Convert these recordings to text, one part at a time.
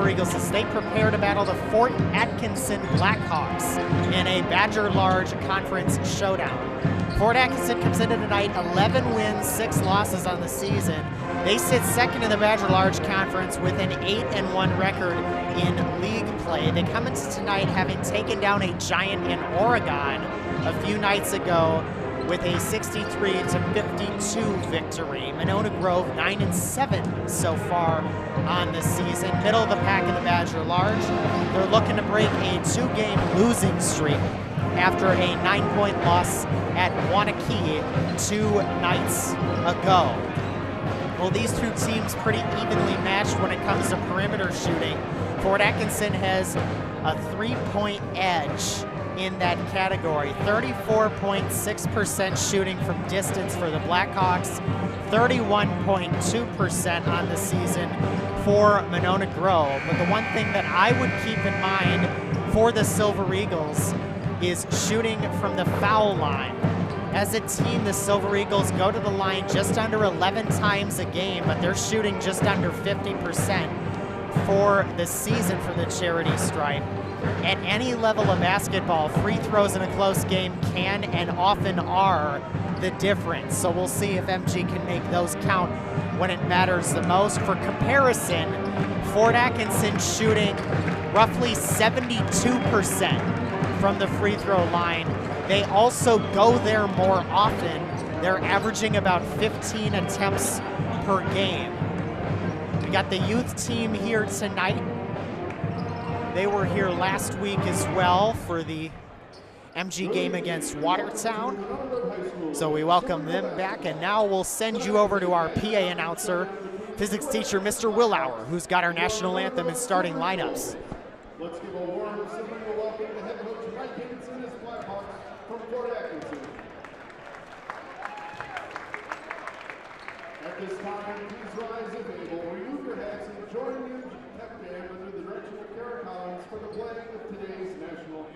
Silver Eagles as they prepare to battle the Fort Atkinson Blackhawks in a Badger Large Conference showdown. Fort Atkinson comes into tonight 11 wins, 6 losses on the season. They sit second in the Badger Large Conference with an 8-1 record in league play. They come into tonight having taken down a giant in Oregon a few nights ago with a 63-52 victory. Monona Grove 9-7 so far on the season. Middle of the pack in the Badger Large. They're looking to break a 2-game losing streak after a 9-point loss at Wanakee 2 nights ago. Well, these two teams pretty evenly matched when it comes to perimeter shooting. Fort Atkinson has a 3-point edge in that category. 34.6% shooting from distance for the Blackhawks, 31.2% on the season for Monona Grove. But the one thing that I would keep in mind for the Silver Eagles is shooting from the foul line. As a team, the Silver Eagles go to the line just under 11 times a game, but they're shooting just under 50% for the season for the charity stripe. At any level of basketball, free throws in a close game can and often are the difference. So we'll see if MG can make those count when it matters the most. For comparison, Fort Atkinson shooting roughly 72% from the free throw line. They also go there more often. They're averaging about 15 attempts per game. We got the youth team here tonight. They were here last week as well for the MG game against Watertown. So we welcome them back, and now we'll send you over to our PA announcer, physics teacher, Mr. Willauer, who's got our national anthem and starting lineups. Let's give a warm civil welcome to head coach Atkinson and his Blackhawks from Fort Atkinson. At this time, please rise if able, remove your hats, and join the Pregame under the direction of Kara Collins for the playing of today's national anthem.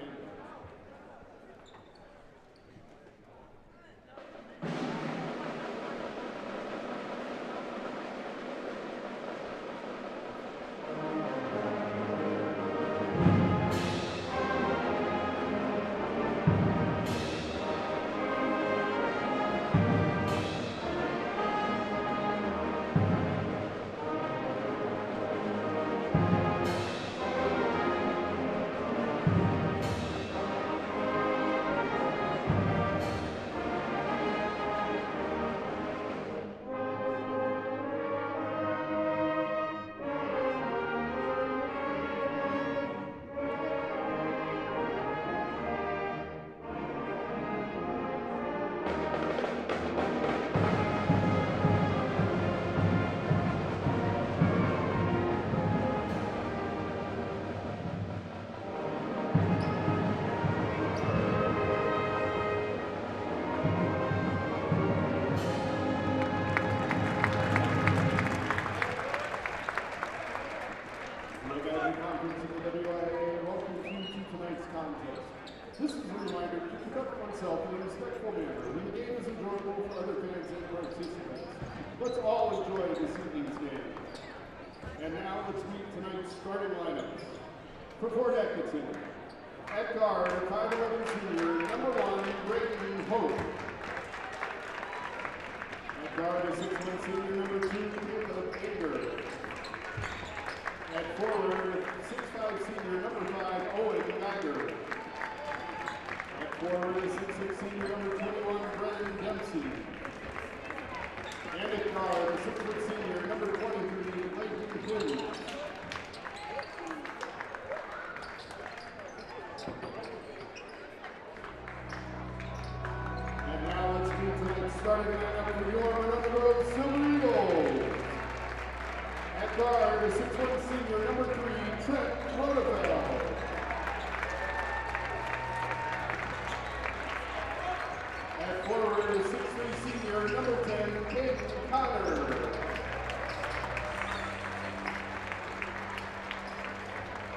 This is a reminder to conduct oneself in a respectful manner when the game is enjoyable for other fans and participants. Let's all enjoy this evening's game. And now let's meet tonight's starting lineup. For Fort Atkinson, at guard, 5'11" senior, number 1, Pregame Hope. At guard, a 6'1" senior, number 2, Caleb Ager. At forward, 6'5" senior, number 5, Owen Geiger. Forward is 6'6" senior, number 21, Brennan Dempsey. And at guard, a 6' senior, number 23, Layton Quinn. And now let's move to the starting lineup for your Monona Grove Silver Eagles. At guard, a 6' senior, number 3, Trent Rodefeld. Forward is 6'3" senior, number 10, Kate Connor.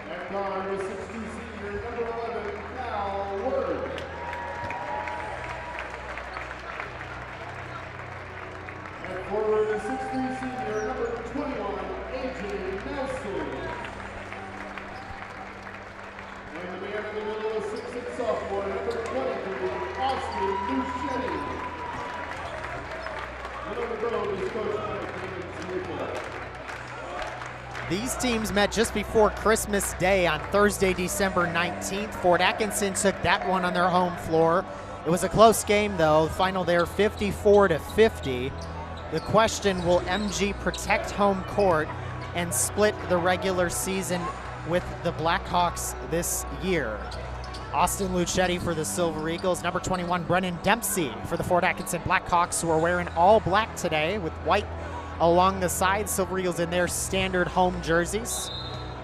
At guard is 6'2" senior, number 11, Cal Word. At forward is 6'3" senior, number 21, AJ Nelson. Luchetti. Monona Grove is coached by Atkinson. These teams met just before Christmas Day on Thursday, December 19th. Fort Atkinson took that one on their home floor. It was a close game, though. Final there, 54-50. The question, will MG protect home court and split the regular season with the Blackhawks this year? Austin Luchetti for the Silver Eagles. Number 21, Brennan Dempsey for the Fort Atkinson Blackhawks, who are wearing all black today with white along the sides. Silver Eagles in their standard home jerseys.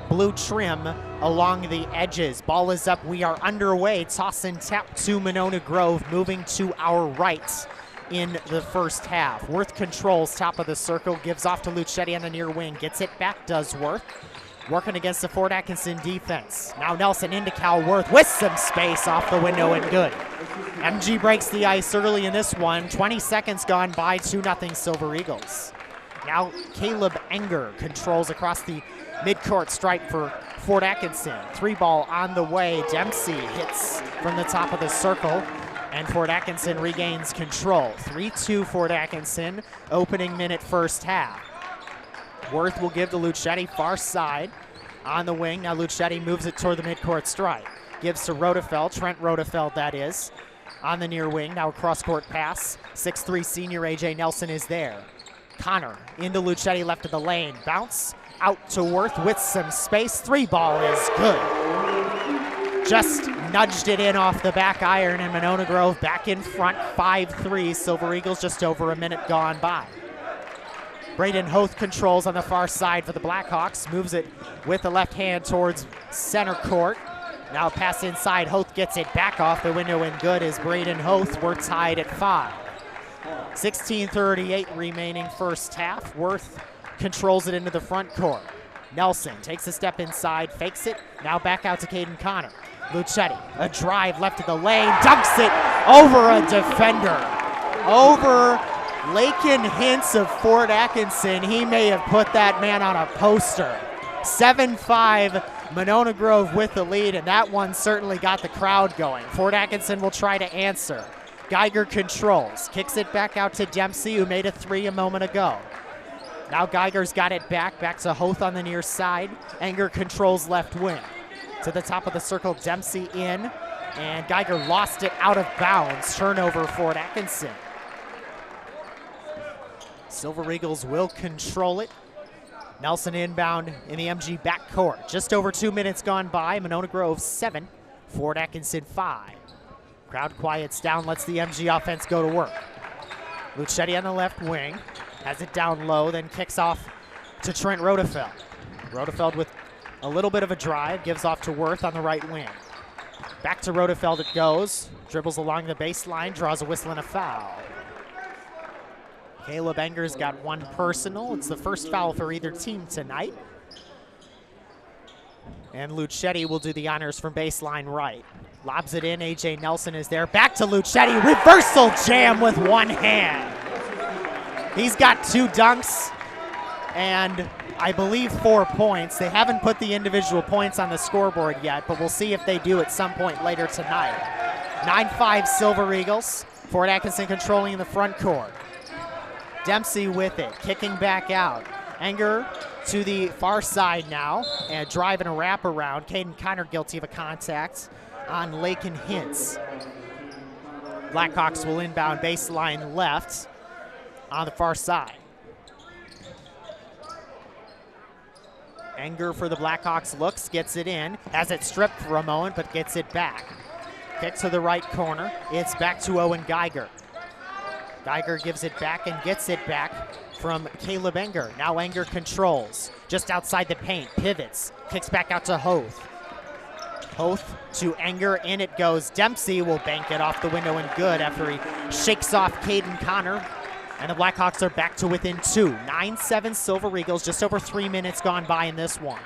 Blue trim along the edges. Ball is up. We are underway. Toss and tap to Monona Grove, moving to our right in the first half. Worth controls top of the circle, gives off to Luchetti on the near wing. Gets it back, does Worth. Working against the Fort Atkinson defense. Now Nelson into Cal Worth with some space off the window and good. MG breaks the ice early in this one. 20 seconds gone by, 2-0 Silver Eagles. Now Caleb Enger controls across the midcourt stripe for Fort Atkinson. 3-ball on the way. Dempsey hits from the top of the circle, and Fort Atkinson regains control. 3-2 Fort Atkinson, opening minute first half. Worth will give to Luchetti, far side on the wing. Now Luchetti moves it toward the midcourt stripe. Gives to Rodefeld, Trent Rodefeld that is, on the near wing. Now a cross-court pass. 6'3" senior AJ Nelson is there. Connor into Luchetti, left of the lane. Bounce out to Worth with some space. 3-ball is good. Just nudged it in off the back iron, and Monona Grove back in front, 5-3. Silver Eagles just over a minute gone by. Braden Hoth controls on the far side for the Blackhawks. Moves it with the left hand towards center court. Now pass inside. Hoth gets it back off the window and good as Braden Hoth. We're tied at 5. 16:38 remaining first half. Worth controls it into the front court. Nelson takes a step inside, fakes it. Now back out to Caden Connor. Luchetti, a drive left of the lane, dunks it over a defender. Over Lakin Hintz of Fort Atkinson. He may have put that man on a poster. 7-5, Monona Grove with the lead, and that one certainly got the crowd going. Fort Atkinson will try to answer. Geiger controls, kicks it back out to Dempsey, who made a 3 a moment ago. Now Geiger's got it back to Hoth on the near side. Enger controls left wing. To the top of the circle, Dempsey in, and Geiger lost it out of bounds. Turnover Fort Atkinson. Silver Eagles will control it. Nelson inbound in the MG backcourt. Just over 2 minutes gone by. Monona Grove 7, Fort Atkinson 5. Crowd quiets down, lets the MG offense go to work. Luchetti on the left wing, has it down low, then kicks off to Trent Rodefeld. Rodefeld with a little bit of a drive, gives off to Worth on the right wing. Back to Rodefeld it goes, dribbles along the baseline, draws a whistle and a foul. Caleb Enger's got one personal. It's the first foul for either team tonight. And Luchetti will do the honors from baseline right. Lobs it in, AJ Nelson is there. Back to Luchetti, reversal jam with one hand. He's got 2 dunks and I believe 4 points. They haven't put the individual points on the scoreboard yet, but we'll see if they do at some point later tonight. 9-5 Silver Eagles. Fort Atkinson controlling in the front court. Dempsey with it, kicking back out. Enger to the far side now, and driving a wraparound. Caden Connor guilty of a contact on Lakin Hintz. Blackhawks will inbound baseline left on the far side. Enger for the Blackhawks looks, gets it in, has it stripped for a moment, but gets it back. Kick to the right corner. It's back to Owen Geiger. Geiger gives it back and gets it back from Caleb Enger. Now Enger controls just outside the paint, pivots, kicks back out to Hoth. Hoth to Enger, in it goes. Dempsey will bank it off the window and good after he shakes off Caden Connor. And the Blackhawks are back to within 2. 9-7 Silver Eagles, just over 3 minutes gone by in this one.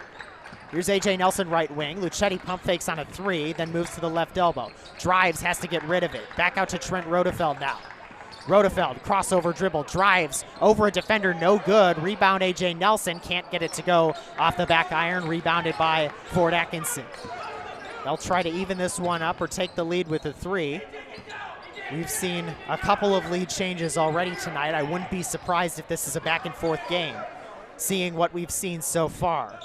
Here's AJ Nelson right wing. Luchetti pump fakes on a 3, then moves to the left elbow. Drives, has to get rid of it. Back out to Trent Rodefeld now. Rodefeld, crossover dribble, drives over a defender, no good. Rebound AJ Nelson, can't get it to go off the back iron. Rebounded by Fort Atkinson. They'll try to even this one up or take the lead with a 3. We've seen a couple of lead changes already tonight. I wouldn't be surprised if this is a back and forth game, seeing what we've seen so far.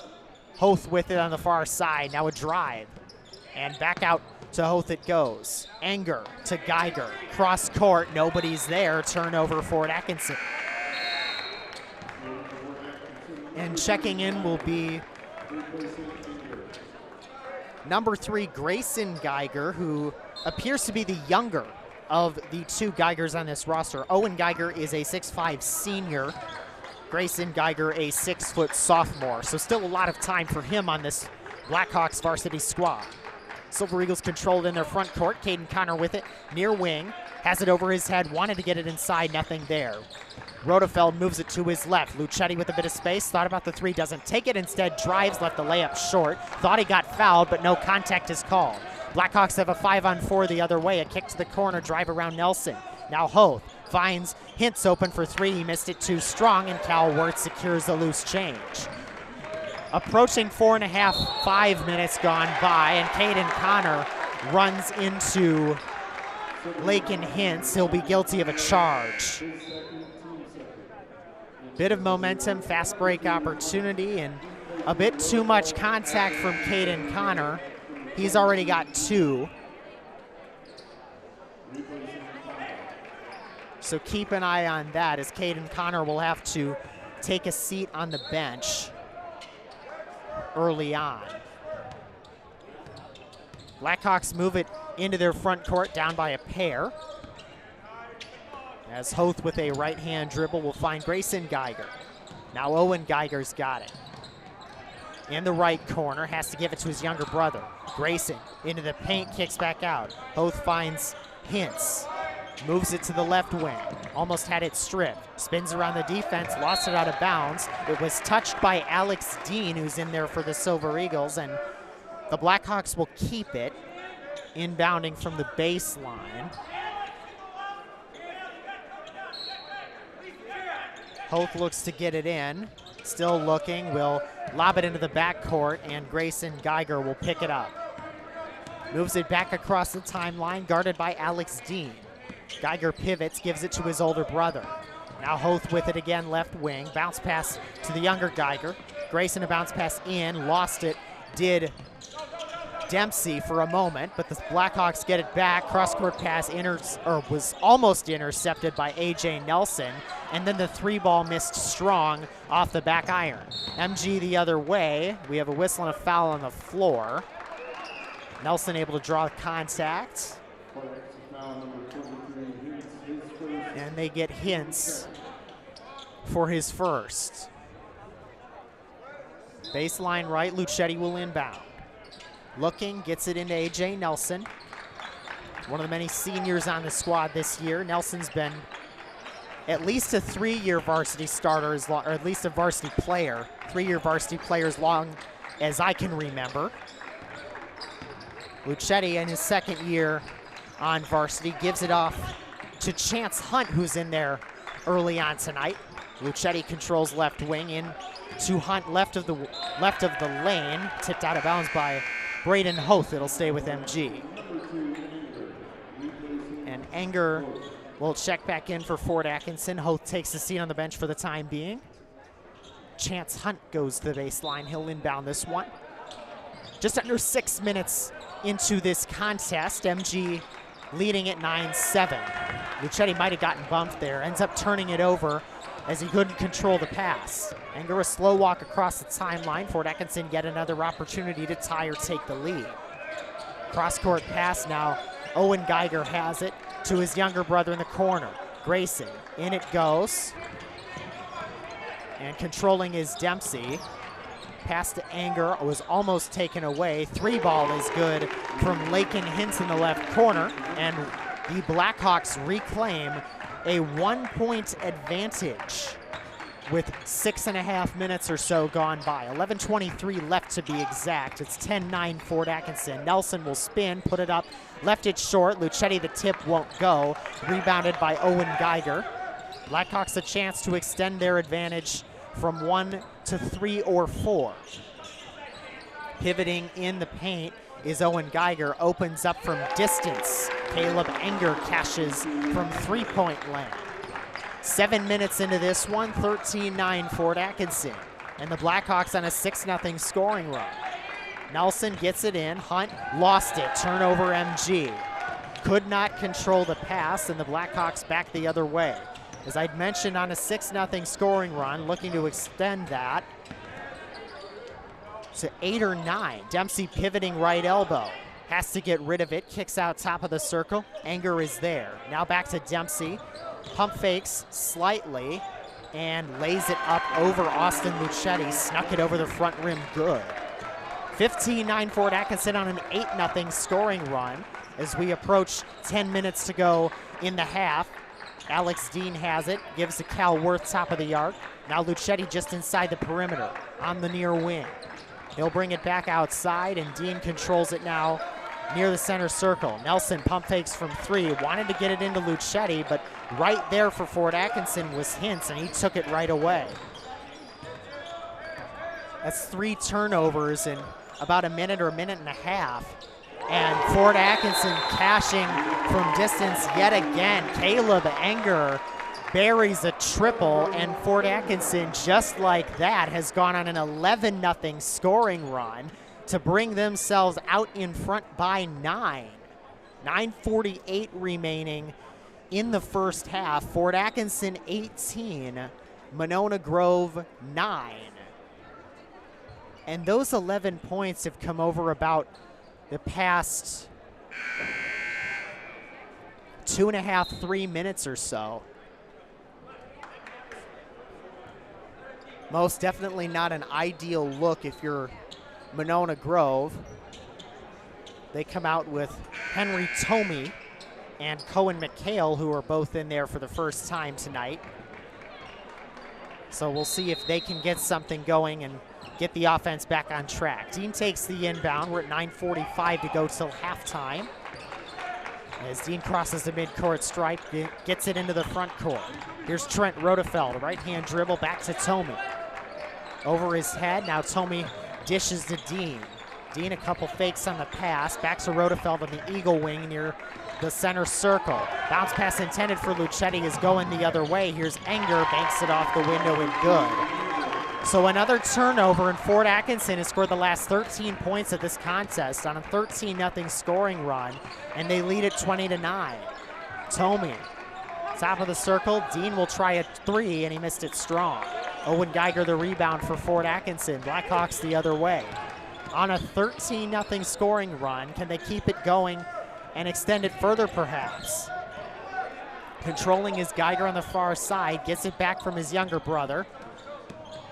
Hoth with it on the far side, now a drive. And back out to Hoth it goes. Anger to Geiger, cross court, nobody's there, turnover for Atkinson. And checking in will be number 3, Grayson Geiger, who appears to be the younger of the 2 Geigers on this roster. Owen Geiger is a 6'5" senior. Grayson Geiger, a 6-foot sophomore. So still a lot of time for him on this Blackhawks varsity squad. Silver Eagles controlled in their front court. Caden Connor with it, near wing. Has it over his head, wanted to get it inside, nothing there. Rodefeld moves it to his left. Lucetti with a bit of space, thought about the 3, doesn't take it, instead drives, left the layup short. Thought he got fouled, but no contact is called. Blackhawks have a 5-on-4 the other way. A kick to the corner, drive around Nelson. Now Hoth finds Hintz open for 3. He missed it too strong, and Cal Wirtz secures the loose change. Approaching 4.5, 5 minutes gone by, and Caden Connor runs into Lakin Hintz. He'll be guilty of a charge. Bit of momentum, fast break opportunity, and a bit too much contact from Caden Connor. He's already got 2. So keep an eye on that, as Caden Connor will have to take a seat on the bench early on. Blackhawks move it into their front court, down by a pair. As Hoth with a right-hand dribble will find Grayson Geiger. Now Owen Geiger's got it. In the right corner, has to give it to his younger brother. Grayson into the paint, kicks back out. Hoth finds Hintz. Moves it to the left wing. Almost had it stripped. Spins around the defense, lost it out of bounds. It was touched by Alex Dean, who's in there for the Silver Eagles, and the Blackhawks will keep it, inbounding from the baseline. Hoth looks to get it in. Still looking, will lob it into the backcourt, and Grayson Geiger will pick it up. Moves it back across the timeline, guarded by Alex Dean. Geiger pivots, gives it to his older brother. Now Hoth with it again, left wing. Bounce pass to the younger Geiger. Grayson a bounce pass in, lost it, did Dempsey for a moment, but the Blackhawks get it back. Cross-court pass was almost intercepted by A.J. Nelson, and then the 3-ball missed strong off the back iron. MG the other way. We have a whistle and a foul on the floor. Nelson able to draw contact. And they get Hintz for his first. Baseline right, Lucetti will inbound. Looking, gets it into A.J. Nelson. One of the many seniors on the squad this year. Nelson's been at least a 3-year varsity starter, or at least a varsity player. 3-year varsity player as long as I can remember. Lucetti in his 2nd year on varsity gives it off to Chance Hunt, who's in there early on tonight. Lucetti controls left wing in to Hunt, left of the lane, tipped out of bounds by Braden Hoth. It'll stay with MG. And Anger will check back in for Fort Atkinson. Hoth takes a seat on the bench for the time being. Chance Hunt goes to the baseline. He'll inbound this one. Just under 6 minutes into this contest, MG leading at 9-7. Lucetti might have gotten bumped there. Ends up turning it over as he couldn't control the pass. Anger a slow walk across the timeline. Fort Atkinson get another opportunity to tie or take the lead. Cross-court pass now. Owen Geiger has it to his younger brother in the corner. Grayson, in it goes. And controlling is Dempsey. Pass to Anger was almost taken away. 3-ball is good from Lakin Hintz in the left corner. And the Blackhawks reclaim a 1-point advantage with 6.5 minutes or so gone by. 11:23 left to be exact. It's 10-9 Fort Atkinson. Nelson will spin, put it up, left it short. Lucetti, the tip won't go. Rebounded by Owen Geiger. Blackhawks a chance to extend their advantage from 1 to 3 or 4. Pivoting in the paint is Owen Geiger, opens up from distance. Caleb Enger cashes from three-point land. 7 minutes into this one, 13-9 Fort Atkinson. And the Blackhawks on a 6-0 scoring run. Nelson gets it in, Hunt lost it, turnover MG. Could not control the pass, and the Blackhawks back the other way. As I'd mentioned, on a 6-0 scoring run, looking to extend that to 8 or 9. Dempsey pivoting right elbow. Has to get rid of it, kicks out top of the circle. Enger is there. Now back to Dempsey. Pump fakes slightly and lays it up over Austin Lucetti. Snuck it over the front rim, good. 15-9 Fort Atkinson on an 8-0 scoring run as we approach 10 minutes to go in the half. Alex Dean has it, gives to Cal Worth top of the arc. Now Lucetti just inside the perimeter on the near wing. He'll bring it back outside, and Dean controls it now near the center circle. Nelson pump fakes from 3, wanted to get it into Lucetti, but right there for Fort Atkinson was Hintz, and he took it right away. That's 3 turnovers in about a minute or a minute and a half. And Fort Atkinson cashing from distance yet again. Caleb Enger buries a triple, and Fort Atkinson, just like that, has gone on an 11-0 scoring run to bring themselves out in front by 9. 9:48 remaining in the first half. Fort Atkinson 18, Monona Grove 9. And those 11 points have come over about the past 2.5, 3 minutes or so. Most definitely not an ideal look if you're Monona Grove. They come out with Henry Tomey and Cohen McHale, who are both in there for the first time tonight. So we'll see if they can get something going and get the offense back on track. Dean takes the inbound. We're at 9:45 to go till halftime. As Dean crosses the midcourt stripe, gets it into the front court. Here's Trent Rodefeld, right-hand dribble back to Tomey. Over his head, now Tomey dishes to Dean. Dean a couple fakes on the pass, back to Rodefeld on the eagle wing near the center circle. Bounce pass intended for Lucetti is going the other way. Here's Enger, banks it off the window and good. So another turnover, and Fort Atkinson has scored the last 13 points of this contest on a 13-0 scoring run, and they lead it 20-9. Tomey, top of the circle. Dean will try a 3, and he missed it strong. Owen Geiger the rebound for Fort Atkinson. Blackhawks the other way. On a 13-0 scoring run, can they keep it going and extend it further perhaps? Controlling is Geiger on the far side, gets it back from his younger brother.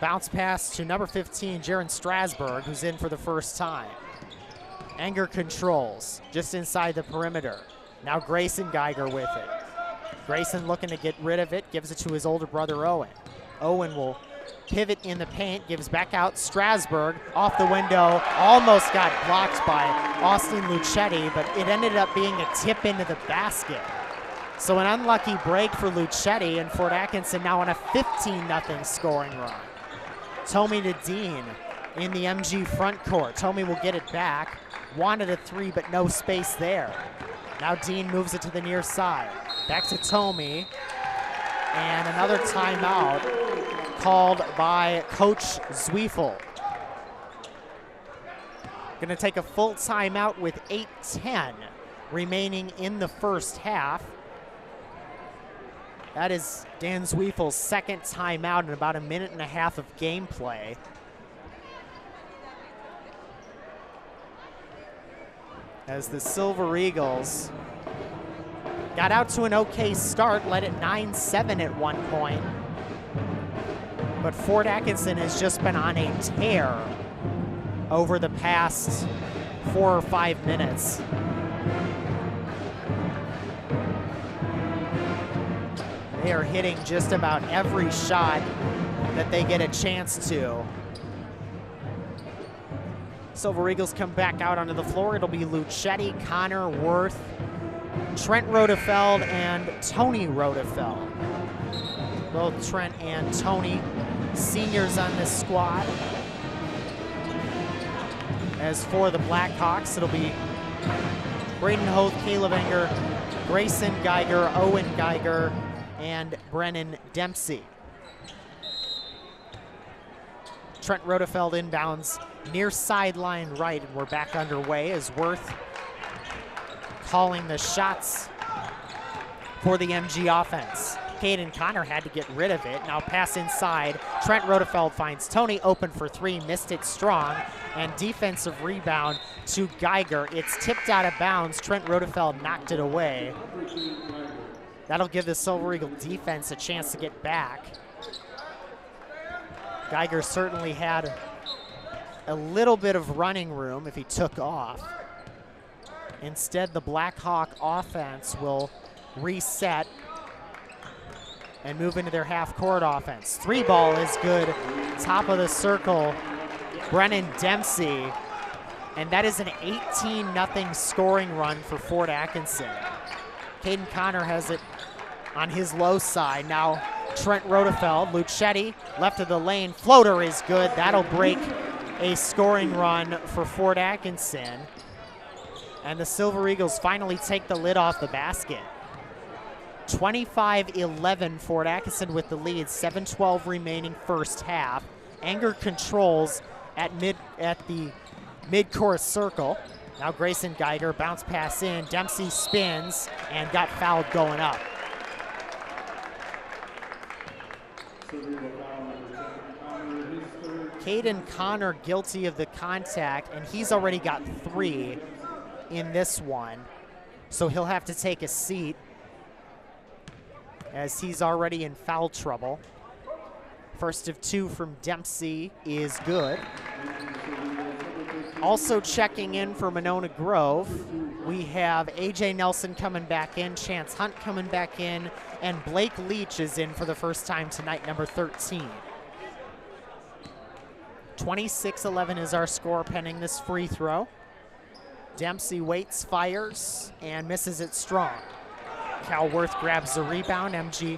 Bounce pass to number 15, Jaron Strasburg, who's in for the first time. Enger controls, just inside the perimeter. Now Grayson Geiger with it. Grayson looking to get rid of it, gives it to his older brother Owen. Owen will pivot in the paint, gives back out Strasburg, off the window, almost got blocked by Austin Lucetti, but it ended up being a tip into the basket. So an unlucky break for Lucetti, and Fort Atkinson now on a 15-0 scoring run. Tomey to Dean in the MG front court. Tomey will get it back. Wanted a 3, but no space there. Now Dean moves it to the near side. Back to Tomey. And another timeout called by Coach Zwiefel. Gonna take a full timeout with 8:10 remaining in the first half. That is Dan Zwiefel's second timeout in about a minute and a half of gameplay. As the Silver Eagles got out to an okay start, led at 9-7 at one point. But Fort Atkinson has just been on a tear over the past 4 or 5 minutes. They are hitting just about every shot that they get a chance to. Silver Eagles come back out onto the floor. It'll be Lucetti, Connor, Worth, Trent Rodefeld, and Tony Rodefeld. Both Trent and Tony, seniors on this squad. As for the Blackhawks, it'll be Braden Hoth, Caleb Enger, Grayson Geiger, Owen Geiger, and Brennan Dempsey. Trent Rodefeld inbounds near sideline right, and we're back underway as Worth calling the shots for the MG offense. Caden Connor had to get rid of it. Now pass inside. Trent Rodefeld finds Tony open for three, missed it strong, and defensive rebound to Geiger. It's tipped out of bounds. Trent Rodefeld knocked it away. That'll give the Silver Eagle defense a chance to get back. Geiger certainly had a little bit of running room if he took off. Instead, the Blackhawk offense will reset and move into their half-court offense. Three ball is good. Top of the circle, Brennan Dempsey. And that is an 18-0 scoring run for Fort Atkinson. Caden Connor has it on his low side. Now Trent Rodefeld, Lucetti, left of the lane. Floater is good. That'll break a scoring run for Fort Atkinson. And the Silver Eagles finally take the lid off the basket. 25-11, Fort Atkinson with the lead, 7:12 remaining first half. Enger controls at the mid-court circle. Now Grayson Geiger, bounce pass in, Dempsey spins and got fouled going up. Caden Connor guilty of the contact, and he's already got 3 in this one. So he'll have to take a seat as he's already in foul trouble. First of 2 from Dempsey is good. Also checking in for Monona Grove, we have AJ Nelson coming back in, Chance Hunt coming back in, and Blake Leach is in for the first time tonight, number 13. 26-11 is our score pending this free throw. Dempsey waits, fires, and misses it strong. Cal Worth grabs the rebound. MG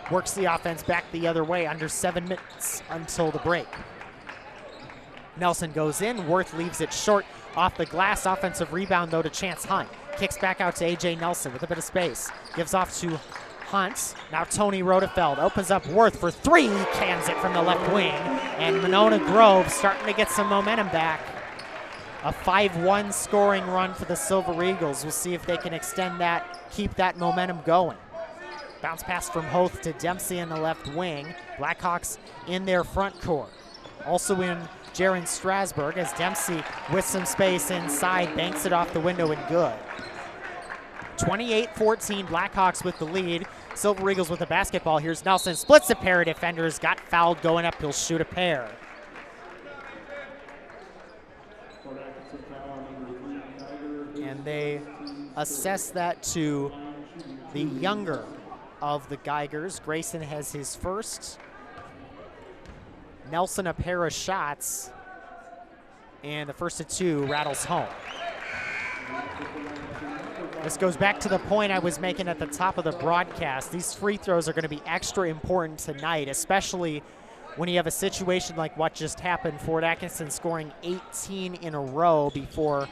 works the offense back the other way, under 7 minutes until the break. Nelson goes in, Worth leaves it short off the glass. Offensive rebound though to Chance Hunt. Kicks back out to AJ Nelson with a bit of space. Gives off to Hunt. Now Tony Rodefeld opens up Worth for 3. He cans it from the left wing. And Monona Grove starting to get some momentum back. A 5-1 scoring run for the Silver Eagles. We'll see if they can extend that, keep that momentum going. Bounce pass from Hoth to Dempsey in the left wing. Blackhawks in their front court. Also in Jaron Strasburg as Dempsey with some space inside, banks it off the window and good. 28-14, Blackhawks with the lead. Silver Eagles with the basketball. Here's Nelson, splits a pair of defenders, got fouled going up, he'll shoot a pair. And they assess that to the younger of the Geigers. Grayson has his first. Nelson a pair of shots. And the first of 2 rattles home. This goes back to the point I was making at the top of the broadcast. These free throws are going to be extra important tonight, especially when you have a situation like what just happened. Fort Atkinson scoring 18 in a row before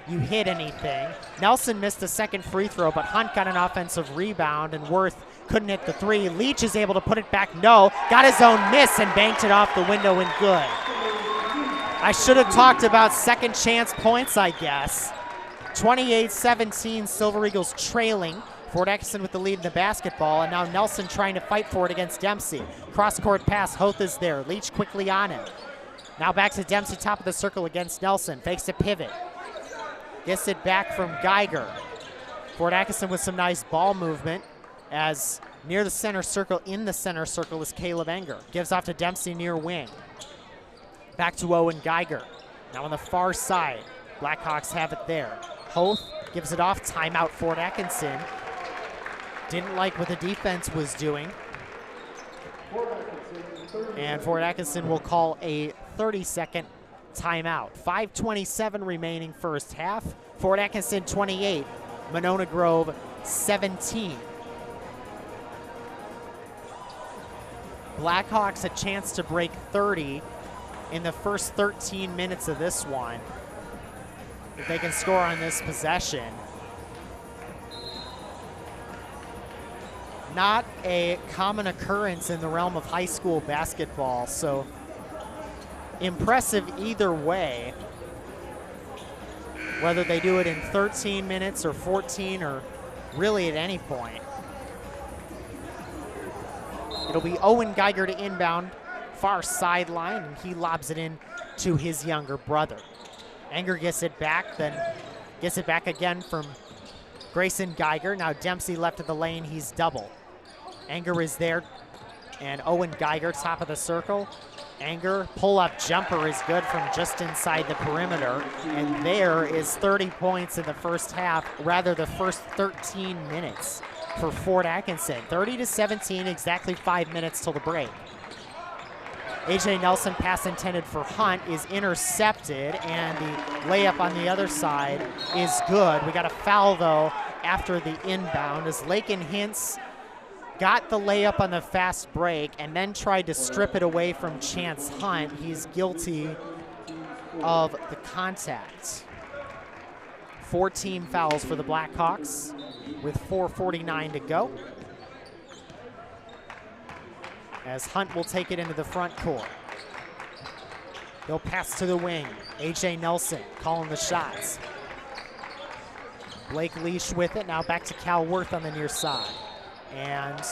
you hit anything. Nelson missed a second free throw, but Hunt got an offensive rebound, and Worth couldn't hit the 3. Leach is able to put it back. No, got his own miss and banked it off the window and good. I should have talked about second chance points, I guess. 28-17, Silver Eagles trailing. Fort Atkinson with the lead in the basketball, and now Nelson trying to fight for it against Dempsey. Cross-court pass, Hoth is there. Leach quickly on him. Now back to Dempsey, top of the circle against Nelson. Fakes a pivot. Gets it back from Geiger. Fort Atkinson with some nice ball movement as near the center circle, in the center circle is Caleb Enger. Gives off to Dempsey near wing. Back to Owen Geiger. Now on the far side, Blackhawks have it there. Hoth gives it off, timeout Fort Atkinson. Didn't like what the defense was doing. And Fort Atkinson will call a 30-second timeout. 5:27 remaining first half. Fort Atkinson 28, Monona Grove 17. Blackhawks a chance to break 30 in the first 13 minutes of this one. if they can score on this possession. Not a common occurrence in the realm of high school basketball, so impressive either way. Whether they do it in 13 minutes or 14 or really at any point. It'll be Owen Geiger to inbound, far sideline, and he lobs it in to his younger brother. Anger gets it back, then gets it back again from Grayson Geiger. Now Dempsey left of the lane, he's double. Anger is there, and Owen Geiger, top of the circle. Anger, pull-up jumper is good from just inside the perimeter, and there is 30 points in the first half, rather the first 13 minutes for Fort Atkinson. 30-17, exactly 5 minutes till the break. A.J. Nelson, pass intended for Hunt, is intercepted, and the layup on the other side is good. We got a foul, though, after the inbound, as Lakin Hintz got the layup on the fast break and then tried to strip it away from Chance Hunt. He's guilty of the contact. 4 team fouls for the Blackhawks with 4:49 to go, as Hunt will take it into the front court. He'll pass to the wing. A.J. Nelson calling the shots. Blake Leash with it. Now back to Cal Worth on the near side. And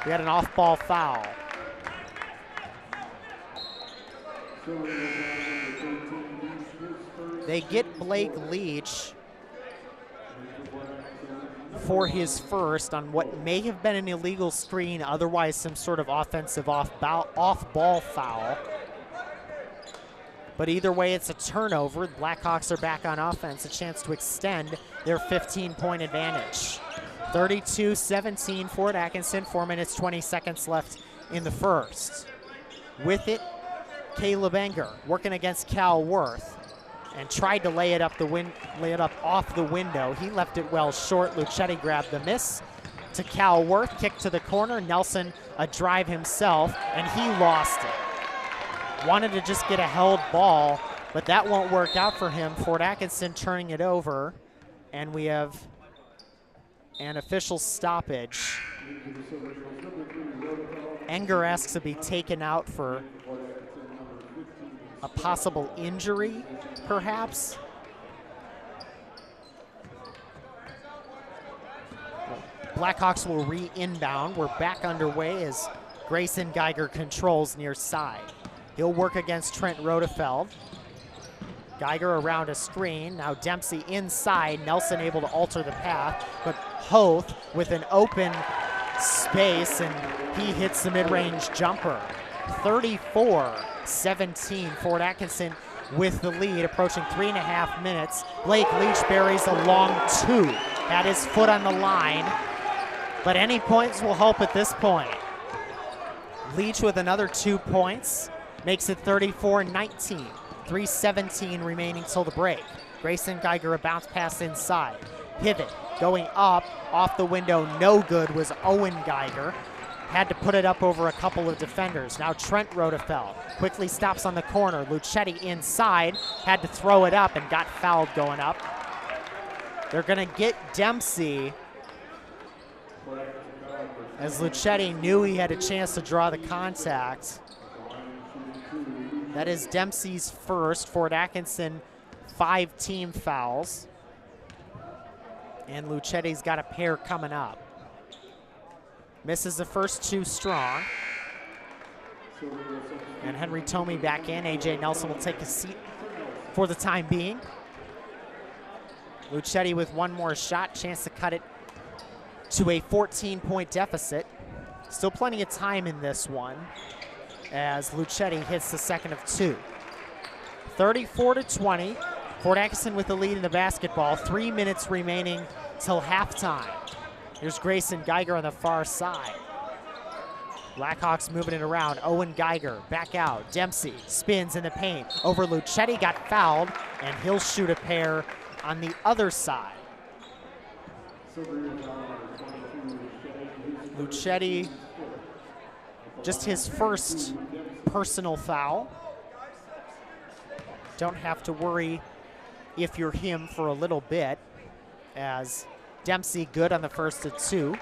we had an off-ball foul. They get Blake Leach for his first on what may have been an illegal screen, otherwise some sort of offensive off-ball foul. But either way, it's a turnover. The Blackhawks are back on offense, a chance to extend their 15-point advantage. 32-17 Fort Atkinson, 4 minutes, 20 seconds left in the first. With it, Caleb Enger working against Cal Worth and tried to lay it up off the window. He left it well short. Lucetti grabbed the miss to Cal Worth, kick to the corner. Nelson a drive himself, and he lost it. Wanted to just get a held ball, but that won't work out for him. Fort Atkinson turning it over, and we have an official stoppage. Enger asks to be taken out for a possible injury, perhaps. Blackhawks will re-inbound. We're back underway as Grayson Geiger controls near side. He'll work against Trent Rodefeld. Geiger around a screen. Now Dempsey inside. Nelson able to alter the path, but Hoth with an open space, and he hits the mid-range jumper. 34-17. Fort Atkinson with the lead, approaching 3.5 minutes. Blake Leach buries a long 2. Had his foot on the line, but any points will help at this point. Leach with another 2 points makes it 34-19. 3:17 remaining till the break. Grayson Geiger, a bounce pass inside. Pivot going up, off the window, no good was Owen Geiger. Had to put it up over a couple of defenders. Now Trent Rodefeld quickly stops on the corner. Lucetti inside, had to throw it up and got fouled going up. They're gonna get Dempsey, as Lucetti knew he had a chance to draw the contact. That is Dempsey's first. Fort Atkinson, 5 team fouls. And Lucetti's got a pair coming up. Misses the first 2 strong. And Henry Tomey back in. A.J. Nelson will take a seat for the time being. Lucetti with one more shot, chance to cut it to a 14-point deficit. Still plenty of time in this one, as Lucetti hits the second of 2. 34-20. Fort Atkinson with the lead in the basketball. 3 minutes remaining till halftime. Here's Grayson Geiger on the far side. Blackhawks moving it around. Owen Geiger back out. Dempsey spins in the paint over Lucetti, got fouled, and he'll shoot a pair on the other side. Lucetti, just his first personal foul. Don't have to worry if you're him for a little bit, as Dempsey good on the first of two.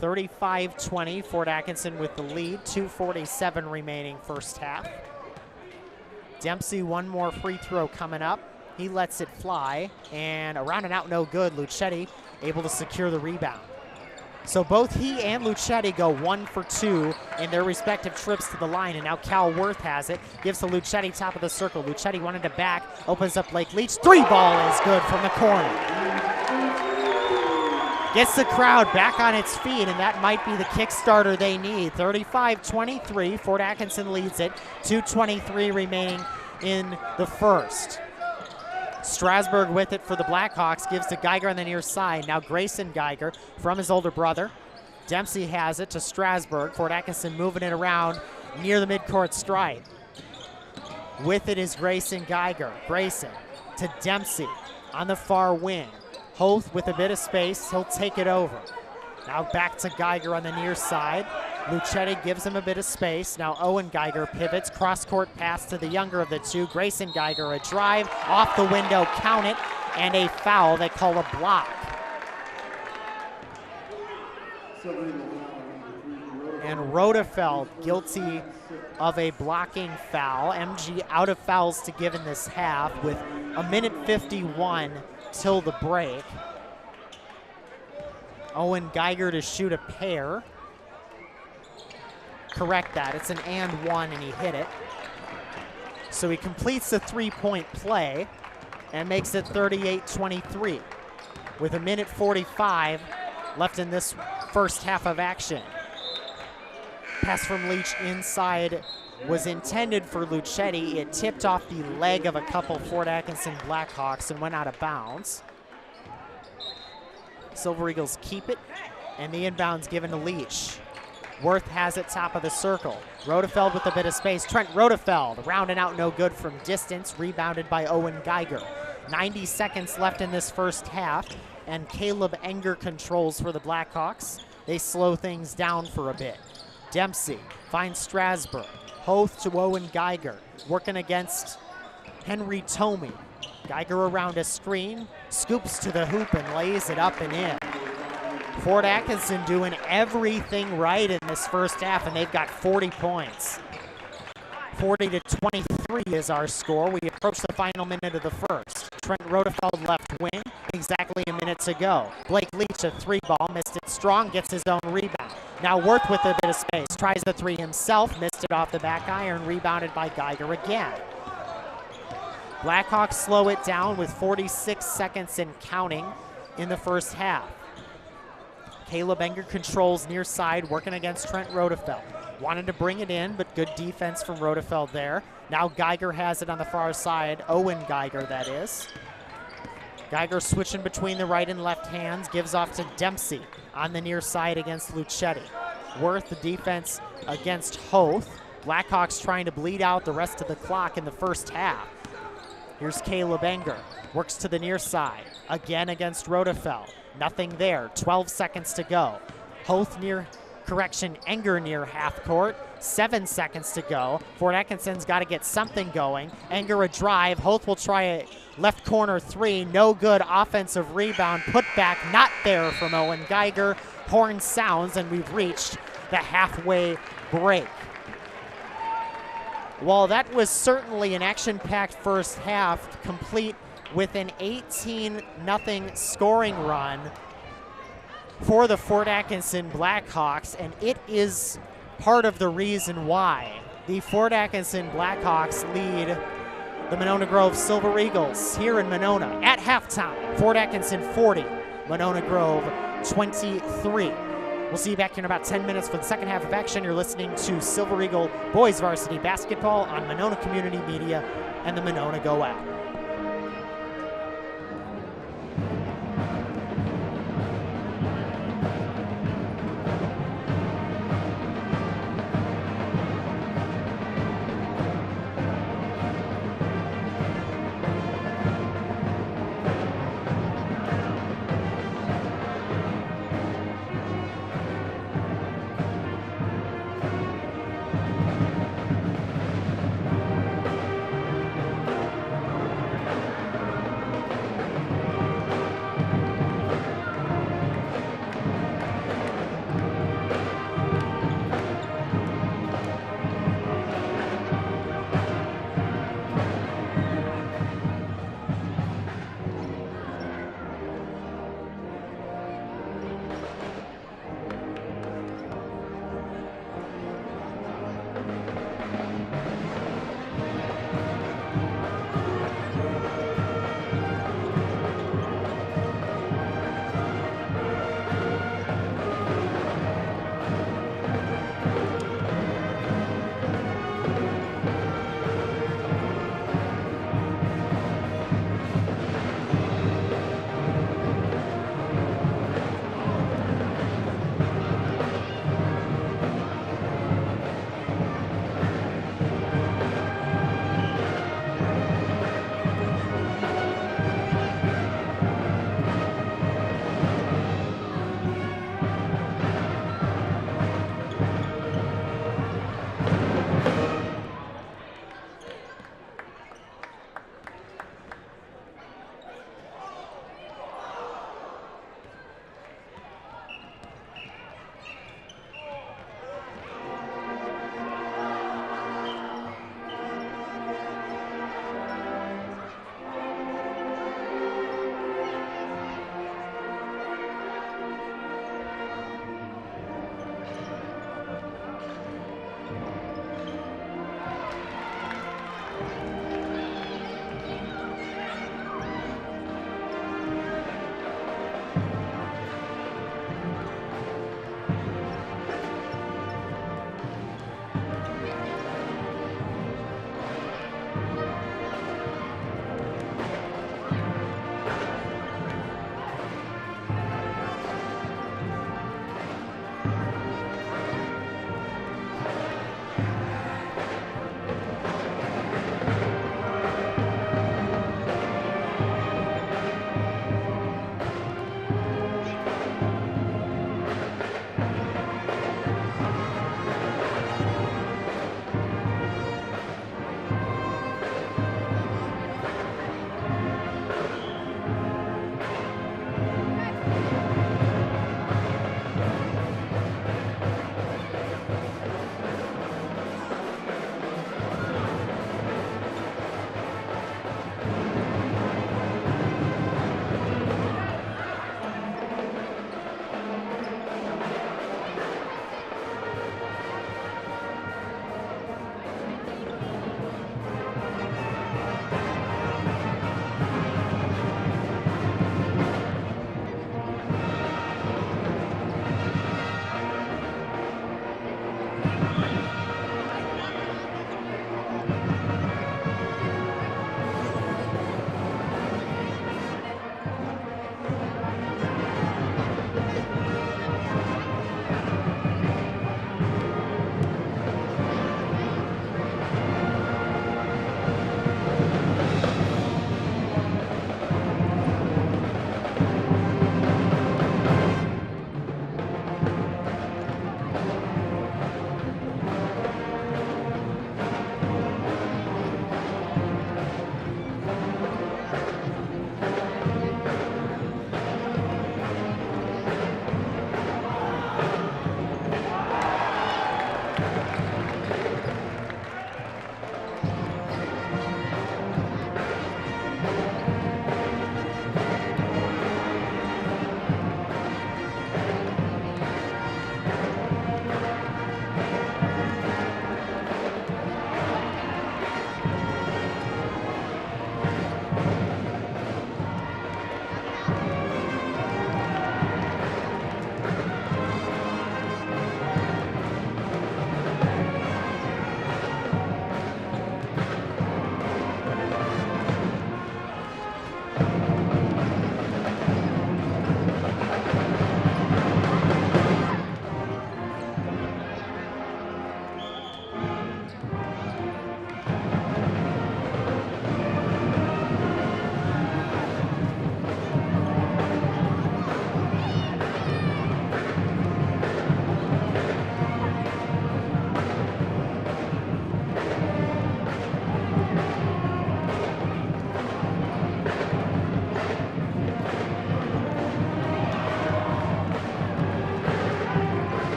35-20, Fort Atkinson with the lead, 2:47 remaining first half. Dempsey, one more free throw coming up. He lets it fly, and around and out, no good. Lucetti able to secure the rebound. So both he and Lucetti go 1 for 2 in their respective trips to the line, and now Cal Worth has it, gives to Lucetti, top of the circle. Lucetti wanted to back, opens up Blake Leach. Three ball is good from the corner. Gets the crowd back on its feet, and that might be the kickstarter they need. 35-23, Fort Atkinson leads it. 2:23 remaining in the first. Strasburg with it for the Blackhawks, gives to Geiger on the near side. Now Grayson Geiger from his older brother. Dempsey has it to Strasburg. Fort Atkinson moving it around near the midcourt stripe. With it is Grayson Geiger. Grayson to Dempsey on the far wing. Hoth with a bit of space, he'll take it over. Now back to Geiger on the near side. Lucetti gives him a bit of space. Now Owen Geiger pivots, cross-court pass to the younger of the two. Grayson Geiger, a drive, off the window, count it, and a foul. They call a block. And Rodefeld guilty of a blocking foul. MG out of fouls to give in this half with 1:51 till the break. Owen Geiger to shoot a pair. Correct that, it's an and one, and he hit it. So he completes the three-point play and makes it 38-23 with 1:45 left in this first half of action. Pass from Leach inside was intended for Lucetti. It tipped off the leg of a couple Fort Atkinson Blackhawks and went out of bounds. Silver Eagles keep it, and the inbound's given to Leach. Worth has it top of the circle. Rodefeld with a bit of space. Trent Rodefeld, round and out, no good from distance, rebounded by Owen Geiger. 90 seconds left in this first half, and Caleb Enger controls for the Blackhawks. They slow things down for a bit. Dempsey finds Strasburg. Hoth to Owen Geiger, working against Henry Tomey. Geiger around a screen, scoops to the hoop and lays it up and in. Fort Atkinson doing everything right in this first half, and they've got 40 points. 40-23 is our score. We approach the final minute of the first. Trent Rodefeld left wing, exactly a minute to go. Blake Leach, a three ball, missed it strong, gets his own rebound. Now Worth with a bit of space, tries the three himself, missed it off the back iron, rebounded by Geiger again. Blackhawks slow it down with 46 seconds and counting in the first half. Caleb Enger controls near side, working against Trent Rodefeld. Wanted to bring it in, but good defense from Rodefeld there. Now Geiger has it on the far side, Owen Geiger that is. Geiger switching between the right and left hands, gives off to Dempsey on the near side against Lucetti. Worth the defense against Hoth. Blackhawks trying to bleed out the rest of the clock in the first half. Here's Caleb Enger, works to the near side, again against Rodefeld. Nothing there, 12 seconds to go. Hoth near, Enger near half court, 7 seconds to go. Fort Atkinson's got to get something going. Enger a drive, Hoth will try a left corner three, no good, offensive rebound, put back, not there from Owen Geiger. Horn sounds, and we've reached the halfway break. While that was certainly an action-packed first half, complete with an 18-0 scoring run for the Fort Atkinson Blackhawks, and it is part of the reason why the Fort Atkinson Blackhawks lead the Monona Grove Silver Eagles here in Monona at halftime. Fort Atkinson 40, Monona Grove 23. We'll see you back here in about 10 minutes for the second half of action. You're listening to Silver Eagle Boys Varsity Basketball on Monona Community Media and the Monona Go app.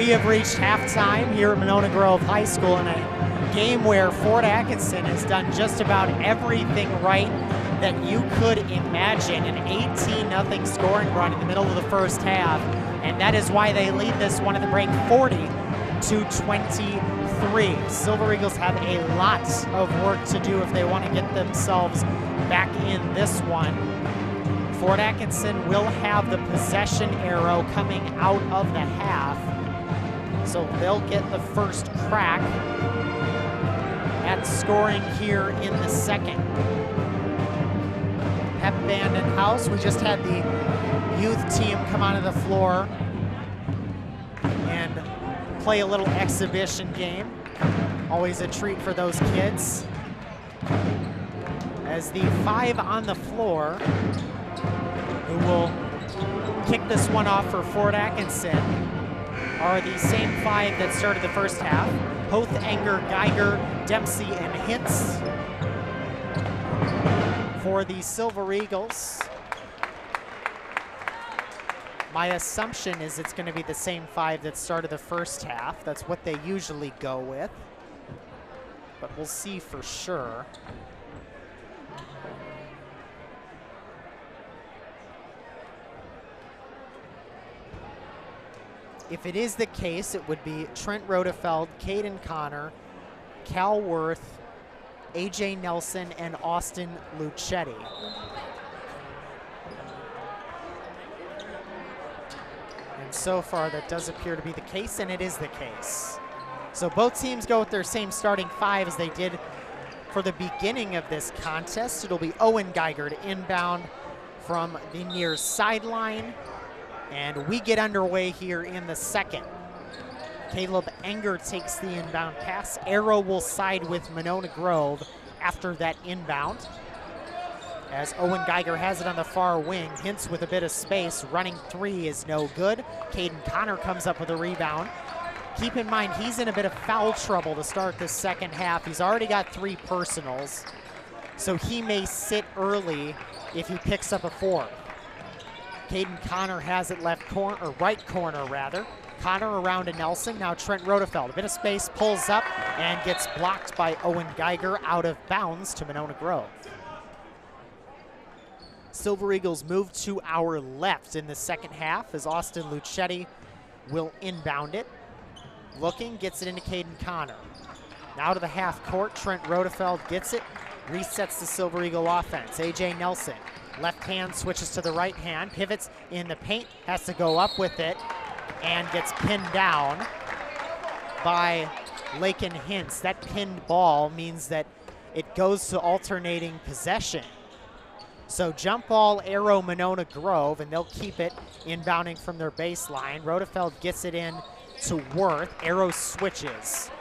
We have reached halftime here at Monona Grove High School in a game where Fort Atkinson has done just about everything right that you could imagine. An 18-0 scoring run in the middle of the first half, and that is why they lead this one at the break 40-23. Silver Eagles have a lot of work to do if they want to get themselves back in this one. Fort Atkinson will have the possession arrow coming out of the half, so they'll get the first crack at scoring here in the second. Pep band in house. We just had the youth team come onto the floor and play a little exhibition game. Always a treat for those kids. As the 5 on the floor, who will kick this one off for Fort Atkinson, are the same 5 that started the first half. Hoth, Enger, Geiger, Dempsey, and Hintz. For the Silver Eagles, my assumption is it's going to be the same 5 that started the first half. That's what they usually go with, but we'll see for sure. If it is the case, it would be Trent Rodefeld, Caden Connor, Cal Worth, AJ Nelson, and Austin Lucetti. And so far that does appear to be the case, and it is the case. So both teams go with their same starting 5 as they did for the beginning of this contest. It'll be Owen Geiger to inbound from the near sideline. And we get underway here in the second. Caleb Enger takes the inbound pass. Arrow will side with Monona Grove after that inbound, as Owen Geiger has it on the far wing. Hintz with a bit of space. Running 3 is no good. Caden Connor comes up with a rebound. Keep in mind, he's in a bit of foul trouble to start this second half. He's already got 3 personals, so he may sit early if he picks up a 4th. Caden Connor has it left corner, or right corner rather. Connor around to Nelson, now Trent Rodefeld. A bit of space, pulls up, and gets blocked by Owen Geiger out of bounds to Monona Grove. Silver Eagles move to our left in the second half as Austin Lucetti will inbound it. Looking, gets it into Caden Connor. Now to the half court, Trent Rodefeld gets it, resets the Silver Eagle offense. AJ Nelson, left hand switches to the right hand, pivots in the paint, has to go up with it, and gets pinned down by Laken Hintz. That pinned ball means that it goes to alternating possession. So jump ball, Arrow, Monona Grove, and they'll keep it inbounding from their baseline. Rodefeld gets it in to Worth. Arrow switches.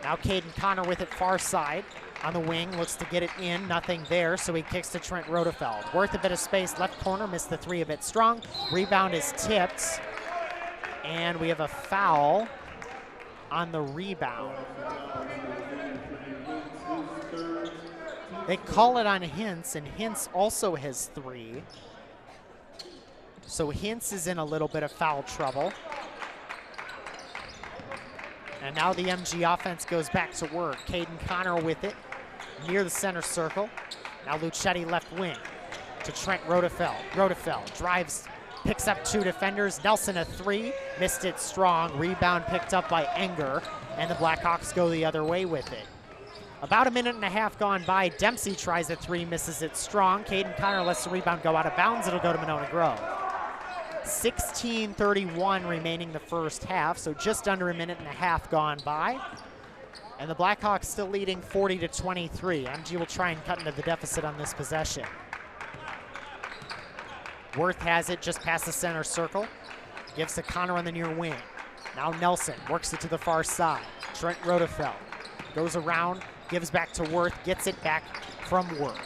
Now Caden Connor with it far side. On the wing, looks to get it in, nothing there, so he kicks to Trent Rodefeld. Worth a bit of space, left corner, missed the 3 a bit strong. Rebound is tipped, and we have a foul on the rebound. They call it on Hintz, and Hintz also has 3. So Hintz is in a little bit of foul trouble. And now the MG offense goes back to work. Caden Connor with it near the center circle. Now Lucetti left wing to Trent Rodefeld. Rodefeld drives, picks up 2 defenders. Nelson a 3, missed it strong. Rebound picked up by Enger, and the Blackhawks go the other way with it. About a minute and a half gone by. Dempsey tries a 3, misses it strong. Caden Connor lets the rebound go out of bounds. It'll go to Monona Grove. 16:31 remaining the first half, so just under a minute and a half gone by. And the Blackhawks still leading 40-23. MG will try and cut into the deficit on this possession. Worth has it just past the center circle. Gives to Connor on the near wing. Now Nelson works it to the far side. Trent Rodefeld goes around, gives back to Worth, gets it back from Worth.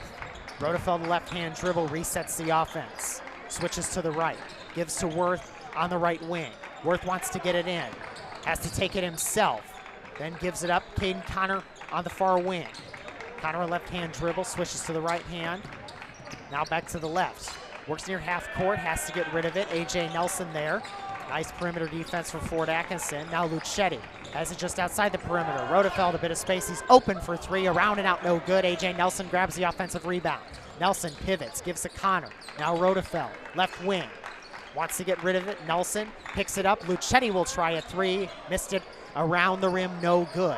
Rodefeld left-hand dribble, resets the offense. Switches to the right, gives to Worth on the right wing. Worth wants to get it in, has to take it himself, then gives it up. Caden Connor on the far wing. Connor a left-hand dribble, switches to the right hand. Now back to the left. Works near half court, has to get rid of it. AJ Nelson there. Nice perimeter defense from Fort Atkinson. Now Lucetti has it just outside the perimeter. Rodefeld, a bit of space. He's open for three. Around and out, no good. A.J. Nelson grabs the offensive rebound. Nelson pivots, gives to Connor. Now Rodefeld, left wing. Wants to get rid of it. Nelson picks it up. Lucetti will try a three. Missed it around the rim, no good.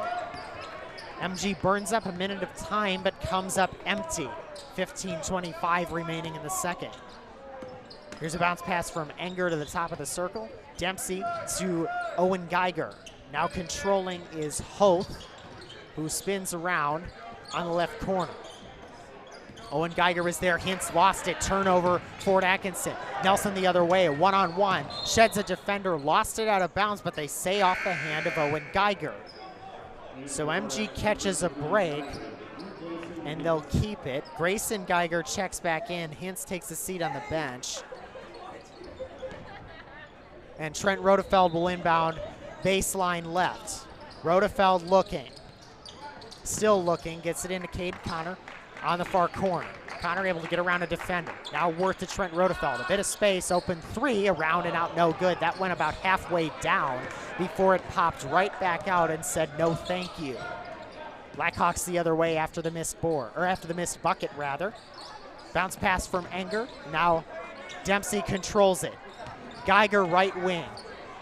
MG burns up a minute of time, but comes up empty. 15:25 remaining in the second. Here's a bounce pass from Enger to the top of the circle. Dempsey to Owen Geiger. Now controlling is Hoth, who spins around on the left corner. Owen Geiger is there. Hintz lost it. Turnover, Fort Atkinson. Nelson the other way, one-on-one. Sheds a defender, lost it out of bounds, but they say off the hand of Owen Geiger. So MG catches a break, and they'll keep it. Grayson Geiger checks back in. Hintz takes a seat on the bench. And Trent Rodefeld will inbound baseline left. Rodefeld looking. Still looking. Gets it into Caden Connor on the far corner. Connor able to get around a defender. Now Worth to Trent Rodefeld. A bit of space. Open three. Around and out. No good. That went about halfway down before it popped right back out and said no thank you. Blackhawks the other way after the missed board, or after the missed bucket rather. Bounce pass from Enger. Now Dempsey controls it. Geiger right wing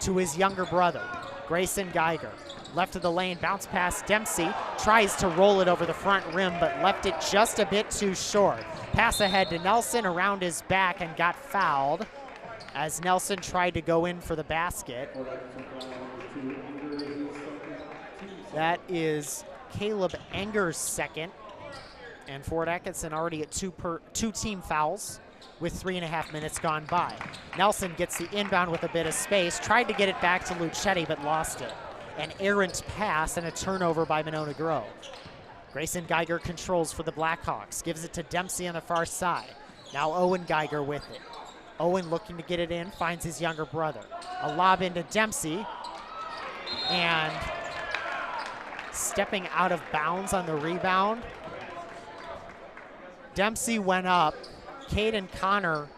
to his younger brother, Grayson Geiger. Left of the lane, bounce pass. Dempsey tries to roll it over the front rim, but left it just a bit too short. Pass ahead to Nelson around his back and got fouled as Nelson tried to go in for the basket. That is Caleb Enger's second, and Fort Atkinson already at two team fouls with 3.5 minutes gone by. Nelson gets the inbound with a bit of space, tried to get it back to Lucetti, but lost it. An errant pass and a turnover by Monona Grove. Grayson Geiger controls for the Blackhawks, gives it to Dempsey on the far side. Now Owen Geiger with it. Owen looking to get it in, finds his younger brother. A lob into Dempsey, and stepping out of bounds on the rebound. Dempsey went up. Caden Connor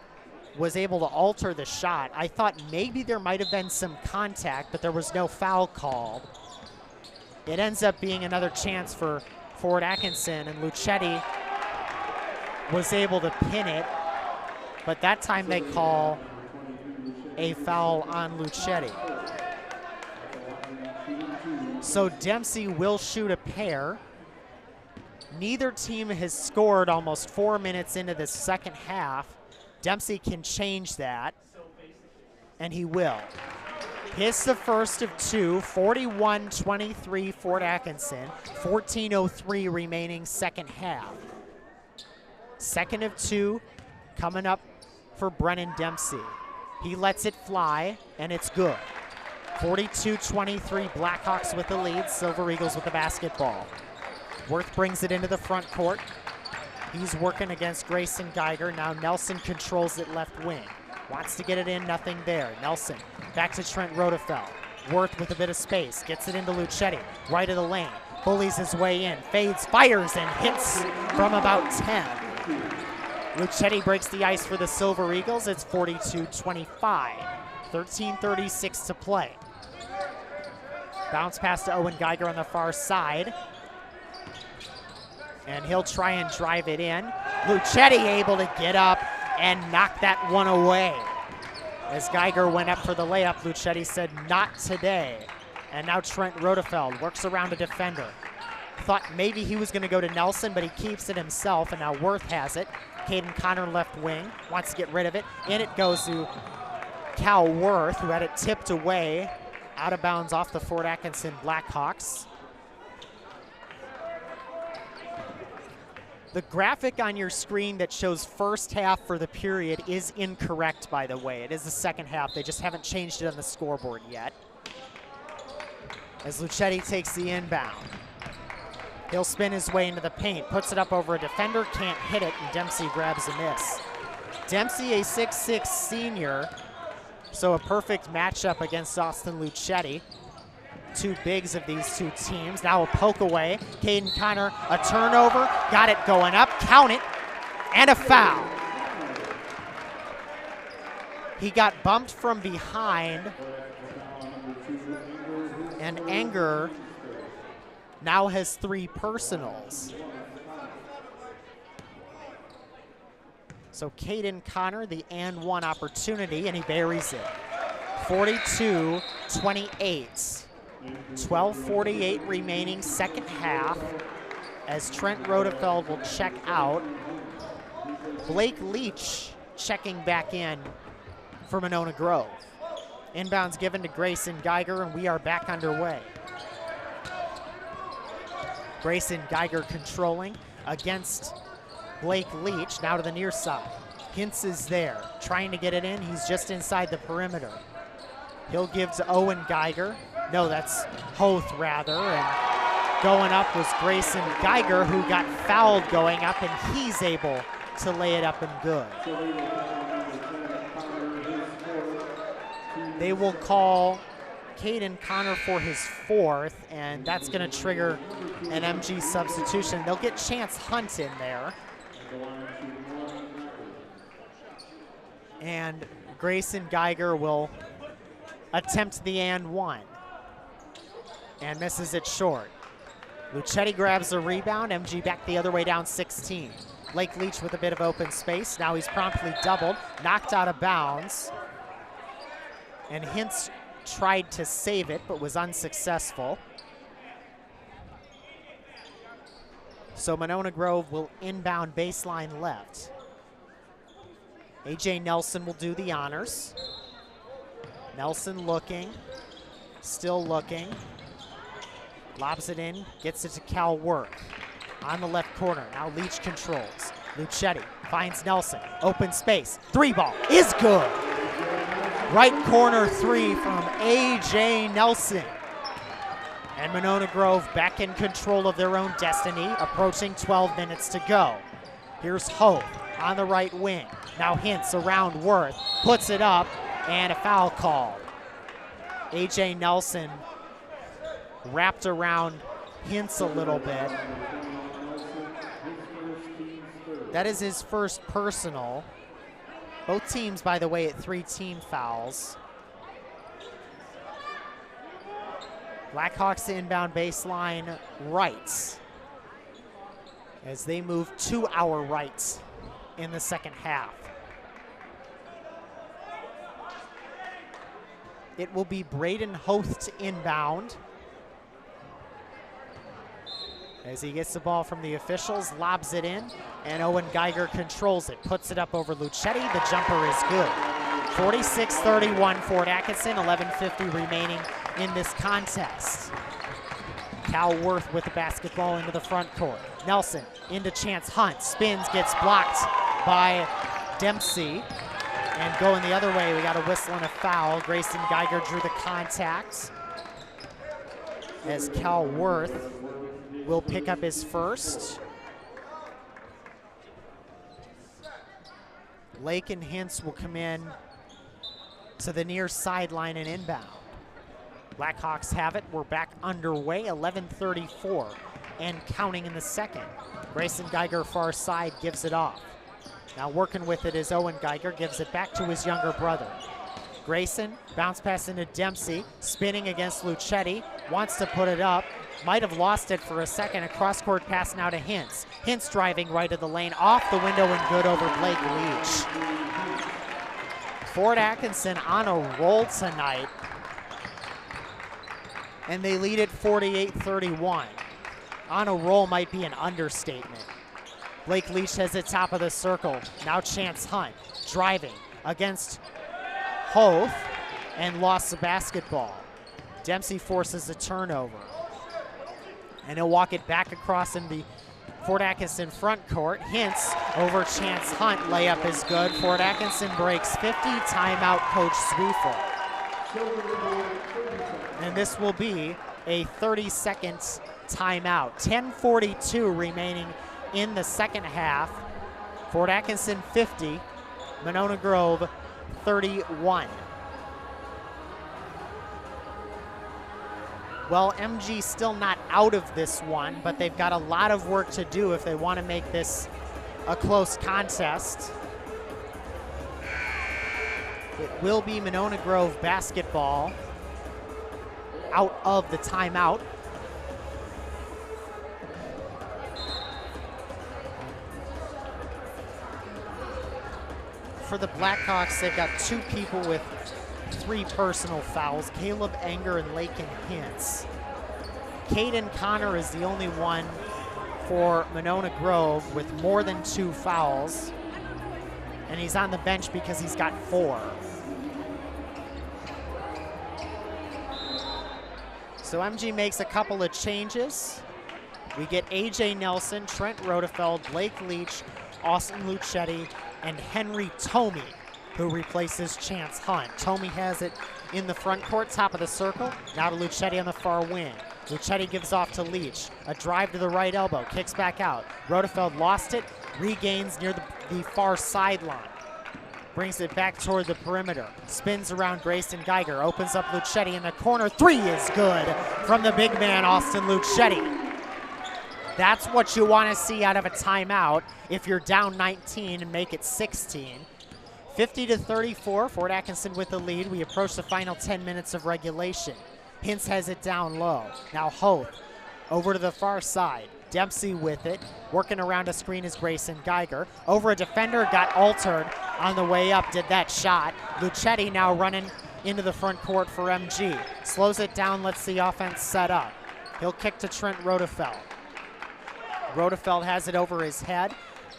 was able to alter the shot. I thought maybe there might have been some contact, but there was no foul called. It ends up being another chance for Fort Atkinson, and Lucetti was able to pin it, but that time they call a foul on Lucetti. So Dempsey will shoot a pair. Neither team has scored almost 4 minutes into the second half. Dempsey can change that, and he will. Hits the first of two, 41-23 Fort Atkinson, 14:03 remaining second half. Second of two coming up for Brennan Dempsey. He lets it fly, and it's good. 42-23 Blackhawks with the lead, Silver Eagles with the basketball. Worth brings it into the front court. He's working against Grayson Geiger. Now Nelson controls it left wing. Wants to get it in, nothing there. Nelson back to Trent Rodefeld. Worth with a bit of space. Gets it into Lucetti. Right of the lane. Bullies his way in. Fades, fires, and hits from about 10. Lucetti breaks the ice for the Silver Eagles. It's 42-25. 13:36 to play. Bounce pass to Owen Geiger on the far side. And he'll try and drive it in. Lucetti able to get up and knock that one away. As Geiger went up for the layup, Lucetti said, not today. And now Trent Rodefeld works around a defender. Thought maybe he was going to go to Nelson, but he keeps it himself, and now Worth has it. Caden Connor left wing, wants to get rid of it. In it goes to Cal Worth, who had it tipped away, out of bounds off the Fort Atkinson Blackhawks. The graphic on your screen that shows first half for the period is incorrect, by the way. It is the second half. They just haven't changed it on the scoreboard yet. As Lucetti takes the inbound. He'll spin his way into the paint, puts it up over a defender, can't hit it, and Dempsey grabs a miss. Dempsey, a 6'6" senior, so a perfect matchup against Austin Lucetti. Two bigs of these two teams. Now a poke away. Caden Connor, a turnover. Got it going up. Count it. And a foul. He got bumped from behind, and Anger now has 3 personals. So Caden Connor, the and 1 opportunity, and he buries it. 42-28. 12:48 remaining, second half, as Trent Rodefeld will check out. Blake Leach checking back in for Monona Grove. Inbounds given to Grayson Geiger, and we are back underway. Grayson Geiger controlling against Blake Leach, now to the near side. Hintz is there, trying to get it in. He's just inside the perimeter. He'll give to Owen Geiger. No, that's Hoth rather, and going up was Grayson Geiger, who got fouled going up, and he's able to lay it up and good. They will call Caden Connor for his 4th, and that's going to trigger an MG substitution. They'll get Chance Hunt in there. And Grayson Geiger will attempt the and 1 and misses it short. Lucetti grabs the rebound. MG back the other way, down 16. Blake Leach with a bit of open space. Now he's promptly doubled, knocked out of bounds. And Hintz tried to save it, but was unsuccessful. So Monona Grove will inbound baseline left. AJ Nelson will do the honors. Nelson looking, still looking. Lobs it in, gets it to Cal Work. On the left corner, now Leach controls. Lucetti finds Nelson, open space. 3 ball is good. Right corner 3 from AJ Nelson. And Monona Grove back in control of their own destiny, approaching 12 minutes to go. Here's Hope on the right wing. Now Hintz around Worth, puts it up, and a foul call. AJ Nelson wrapped around Hintz a little bit. That is his first personal. Both teams, by the way, at 3 team fouls. Blackhawks inbound baseline rights as they move to our rights in the second half. It will be Braden Hoth to inbound as he gets the ball from the officials, lobs it in, and Owen Geiger controls it, puts it up over Lucetti. The jumper is good. 46-31 Fort Atkinson, 11:50 remaining in this contest. Cal Worth with the basketball into the front court. Nelson into Chance Hunt, spins, gets blocked by Dempsey. And going the other way, we got a whistle and a foul. Grayson Geiger drew the contact as Cal Worth will pick up his first. Lake and Hintz will come in to the near sideline and inbound. Blackhawks have it. We're back underway, 11:34 and counting in the second. Grayson Geiger far side gives it off. Now working with it is Owen Geiger, gives it back to his younger brother. Grayson, bounce pass into Dempsey, spinning against Lucetti, wants to put it up, might have lost it for a second. A cross-court pass now to Hintz. Hintz driving right of the lane, off the window and good over Blake Leach. Fort Atkinson on a roll tonight, and they lead it 48-31. On a roll might be an understatement. Blake Leach has it top of the circle. Now Chance Hunt driving against Hoth and lost the basketball. Dempsey forces a turnover. And he'll walk it back across in the Fort Atkinson front court. Hintz over Chance Hunt. Layup is good. Fort Atkinson breaks 50. Timeout, Coach Zwiefel. And this will be a 30-second timeout. 10:42 remaining in the second half. Fort Atkinson 50, Monona Grove 31. Well, MG still not out of this one, but they've got a lot of work to do if they want to make this a close contest. It will be Monona Grove basketball out of the timeout. For the Blackhawks, they've got 2 people with 3 personal fouls, Caleb Enger and Lakin Hintz. Caden Connor is the only one for Monona Grove with more than 2 fouls, and he's on the bench because he's got 4. So MG makes a couple of changes. We get AJ Nelson, Trent Rodefeld, Blake Leach, Austin Lucetti, and Henry Tomey, who replaces Chance Hunt. Tomey has it in the front court, top of the circle. Now to Lucetti on the far wing. Lucetti gives off to Leach. A drive to the right elbow, kicks back out. Rodefeld lost it, regains near the far sideline. Brings it back toward the perimeter. Spins around Grayson Geiger, opens up Lucetti in the corner. 3 is good from the big man, Austin Lucetti. That's what you want to see out of a timeout if you're down 19 and make it 16. 50-34, Fort Atkinson with the lead. We approach the final 10 minutes of regulation. Hintz has it down low. Now Hoth over to the far side. Dempsey with it. Working around a screen is Grayson Geiger. Over a defender, got altered on the way up, did that shot. Lucetti now running into the front court for MG. Slows it down, lets the offense set up. He'll kick to Trent Rodefeld. Rodefeld has it over his head.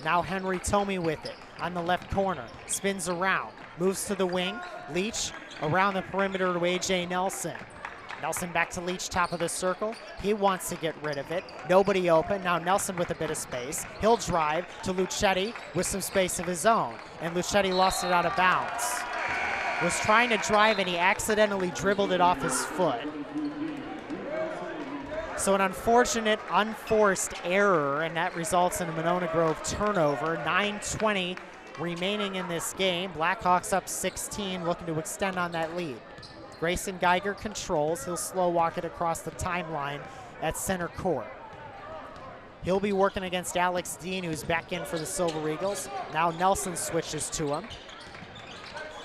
Now Henry Tomey with it on the left corner. Spins around, moves to the wing. Leach around the perimeter to AJ Nelson. Nelson back to Leach, top of the circle. He wants to get rid of it. Nobody open. Now Nelson with a bit of space. He'll drive to Lucetti with some space of his own. And Lucetti lost it out of bounds. Was trying to drive and he accidentally dribbled it off his foot. So an unfortunate, unforced error, and that results in a Monona Grove turnover. 9:20 remaining in this game. Blackhawks up 16, looking to extend on that lead. Grayson Geiger controls. He'll slow walk it across the timeline at center court. He'll be working against Alex Dean, who's back in for the Silver Eagles. Now Nelson switches to him.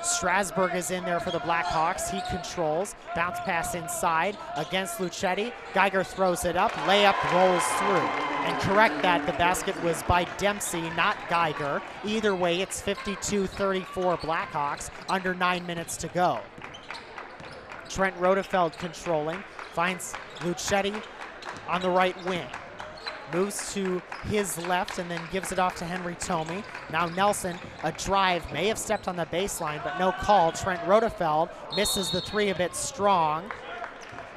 Strasburg is in there for the Blackhawks. He controls. Bounce pass inside against Lucetti. Geiger throws it up. Layup rolls through. And correct that, the basket was by Dempsey, not Geiger. Either way, it's 52-34 Blackhawks, under 9 minutes to go. Trent Rodefeld controlling. Finds Lucetti on the right wing. Moves to his left and then gives it off to Henry Tomey. Now Nelson, a drive, may have stepped on the baseline, but no call. Trent Rodefeld misses the 3 a bit strong.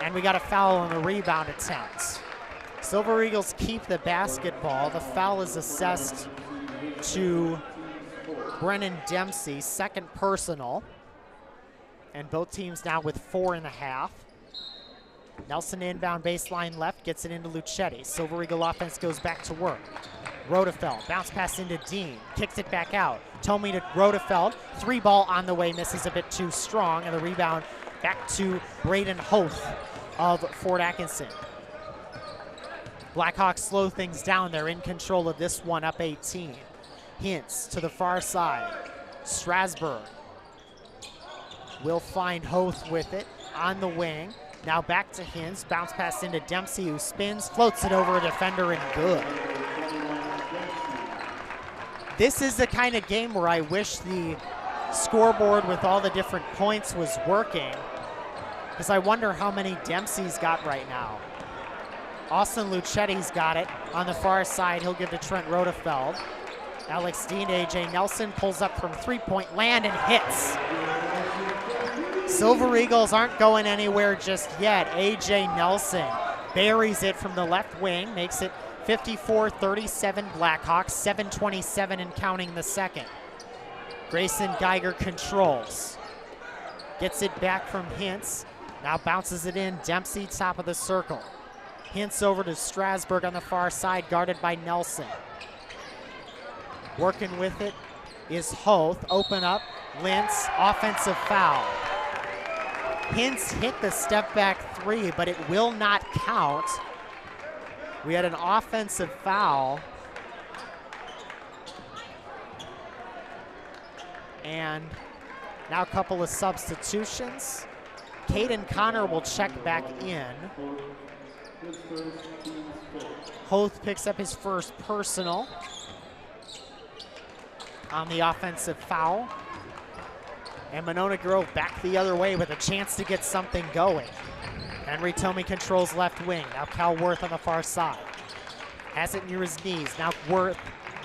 And we got a foul on the rebound attempt. Silver Eagles keep the basketball. The foul is assessed to Brennan Dempsey, second personal. And both teams now with 4.5. Nelson inbound baseline left, gets it into Lucetti. Silver Eagle offense goes back to work. Rodefeld, bounce pass into Dean, kicks it back out. Tomey to Rodefeld, 3 ball on the way, misses a bit too strong, and the rebound back to Braden Hoth of Fort Atkinson. Blackhawks slow things down, they're in control of this one, up 18. Hintz to the far side. Strasburg will find Hoth with it on the wing. Now back to Hintz, bounce pass into Dempsey, who spins, floats it over a defender, and good. This is the kind of game where I wish the scoreboard with all the different points was working, because I wonder how many Dempsey's got right now. Austin Lucetti's got it on the far side. He'll give to Trent Rodefeld. Alex Dean, AJ Nelson pulls up from 3-point land and hits. Silver Eagles aren't going anywhere just yet. AJ Nelson buries it from the left wing, makes it 54-37 Blackhawks, 7:27 and counting the second. Grayson Geiger controls. Gets it back from Hintz. Now bounces it in. Dempsey, top of the circle. Hintz over to Strasburg on the far side, guarded by Nelson. Working with it is Hoth. Open up. Lintz, offensive foul. Hintz hit the step back 3, but it will not count. We had an offensive foul. And Now a couple of substitutions. Caden Connor will check back in. Hoth picks up his first personal on the offensive foul. And Monona Grove back the other way with a chance to get something going. Henry Tomey controls left wing. Now Cal Worth on the far side. Has it near his knees. Now Worth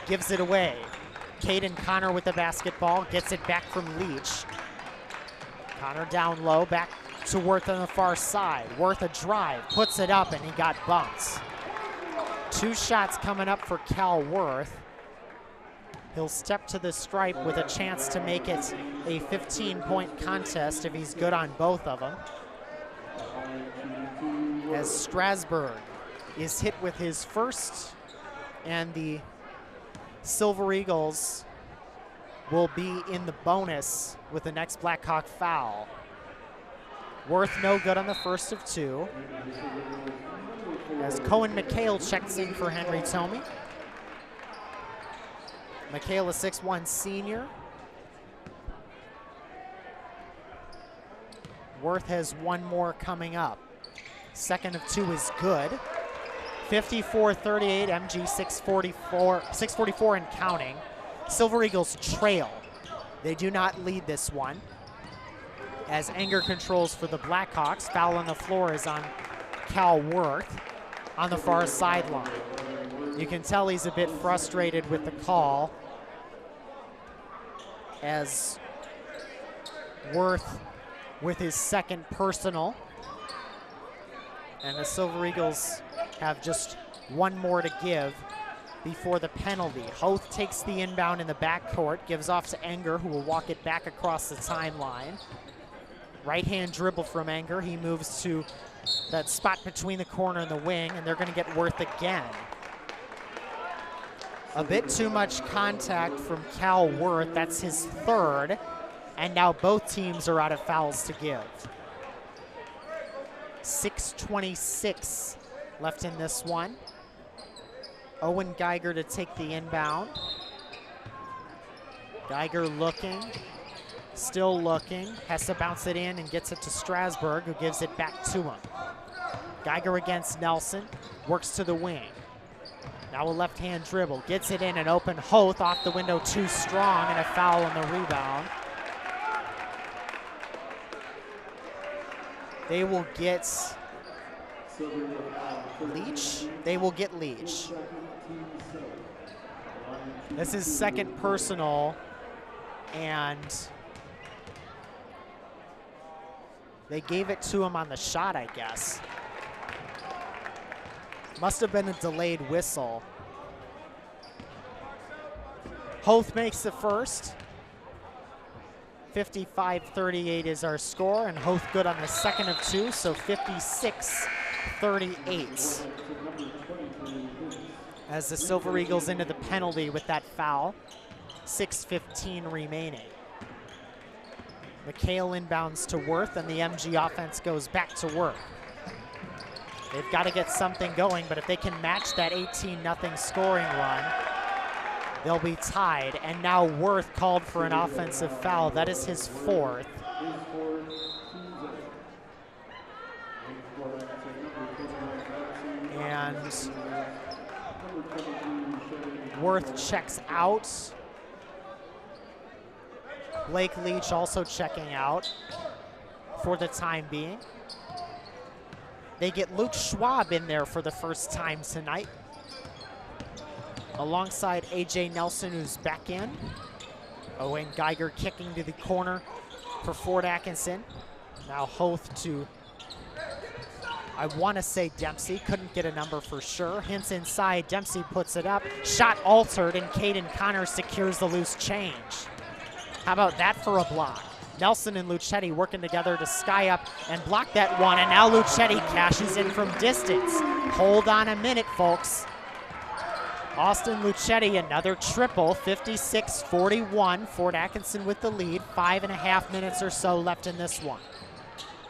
gives it away. Caden Connor with the basketball. Gets it back from Leach. Connor down low. Back to Worth on the far side. Worth a drive. Puts it up and he got bumped. 2 shots coming up for Cal Worth. He'll step to the stripe with a chance to make it a 15-point contest if he's good on both of them. As Strasburg is hit with his first, and the Silver Eagles will be in the bonus with the next Blackhawk foul. Worth no good on the first of 2. As Cohen McHale checks in for Henry Tomey. McHale, a 6'1" senior. Worth has 1 more coming up. Second of 2 is good. 54-38, MG 644 and counting. Silver Eagles trail. They do not lead this one. As anger controls for the Blackhawks, foul on the floor is on Cal Worth on the far sideline. You can tell he's a bit frustrated with the call, as Worth with his second personal. And the Silver Eagles have just 1 more to give before the penalty. Hoth takes the inbound in the backcourt, gives off to Enger, who will walk it back across the timeline. Right-hand dribble from Enger. He moves to that spot between the corner and the wing, and they're going to get Worth again. A bit too much contact from Cal Worth. That's his 3rd, and now both teams are out of fouls to give. 6:26 left in this one. Owen Geiger to take the inbound. Geiger looking, still looking, has to bounce it in and gets it to Strasburg, who gives it back to him. Geiger against Nelson, works to the wing. Now a left-hand dribble, gets it in and open. Hoth off the window too strong, and a foul on the rebound. They will get Leach. They will get Leach. This is second personal, and they gave it to him on the shot, I guess. Must have been a delayed whistle. Hoth makes the first. 55-38 is our score, and Hoth good on the second of 2, so 56-38. As the Silver Eagles into the penalty with that foul. 6:15 remaining. McHale inbounds to Worth, and the MG offense goes back to work. They've got to get something going, but if they can match that 18-0 scoring run, they'll be tied. And now Worth called for an offensive foul. That is his 4th. And Worth checks out. Blake Leach also checking out for the time being. They get Luke Schwab in there for the first time tonight, alongside AJ Nelson, who's back in. Owen Geiger kicking to the corner for Ford Atkinson. Now Hoth to, I want to say Dempsey, couldn't get a number for sure. Hints inside, Dempsey puts it up. Shot altered, and Caden Connor secures the loose change. How about that for a block? Nelson and Lucetti working together to sky up and block that one, and now Lucetti cashes in from distance. Hold on a minute, folks. Austin Lucetti, another triple, 56-41. Ford Atkinson with the lead, 5.5 minutes or so left in this one.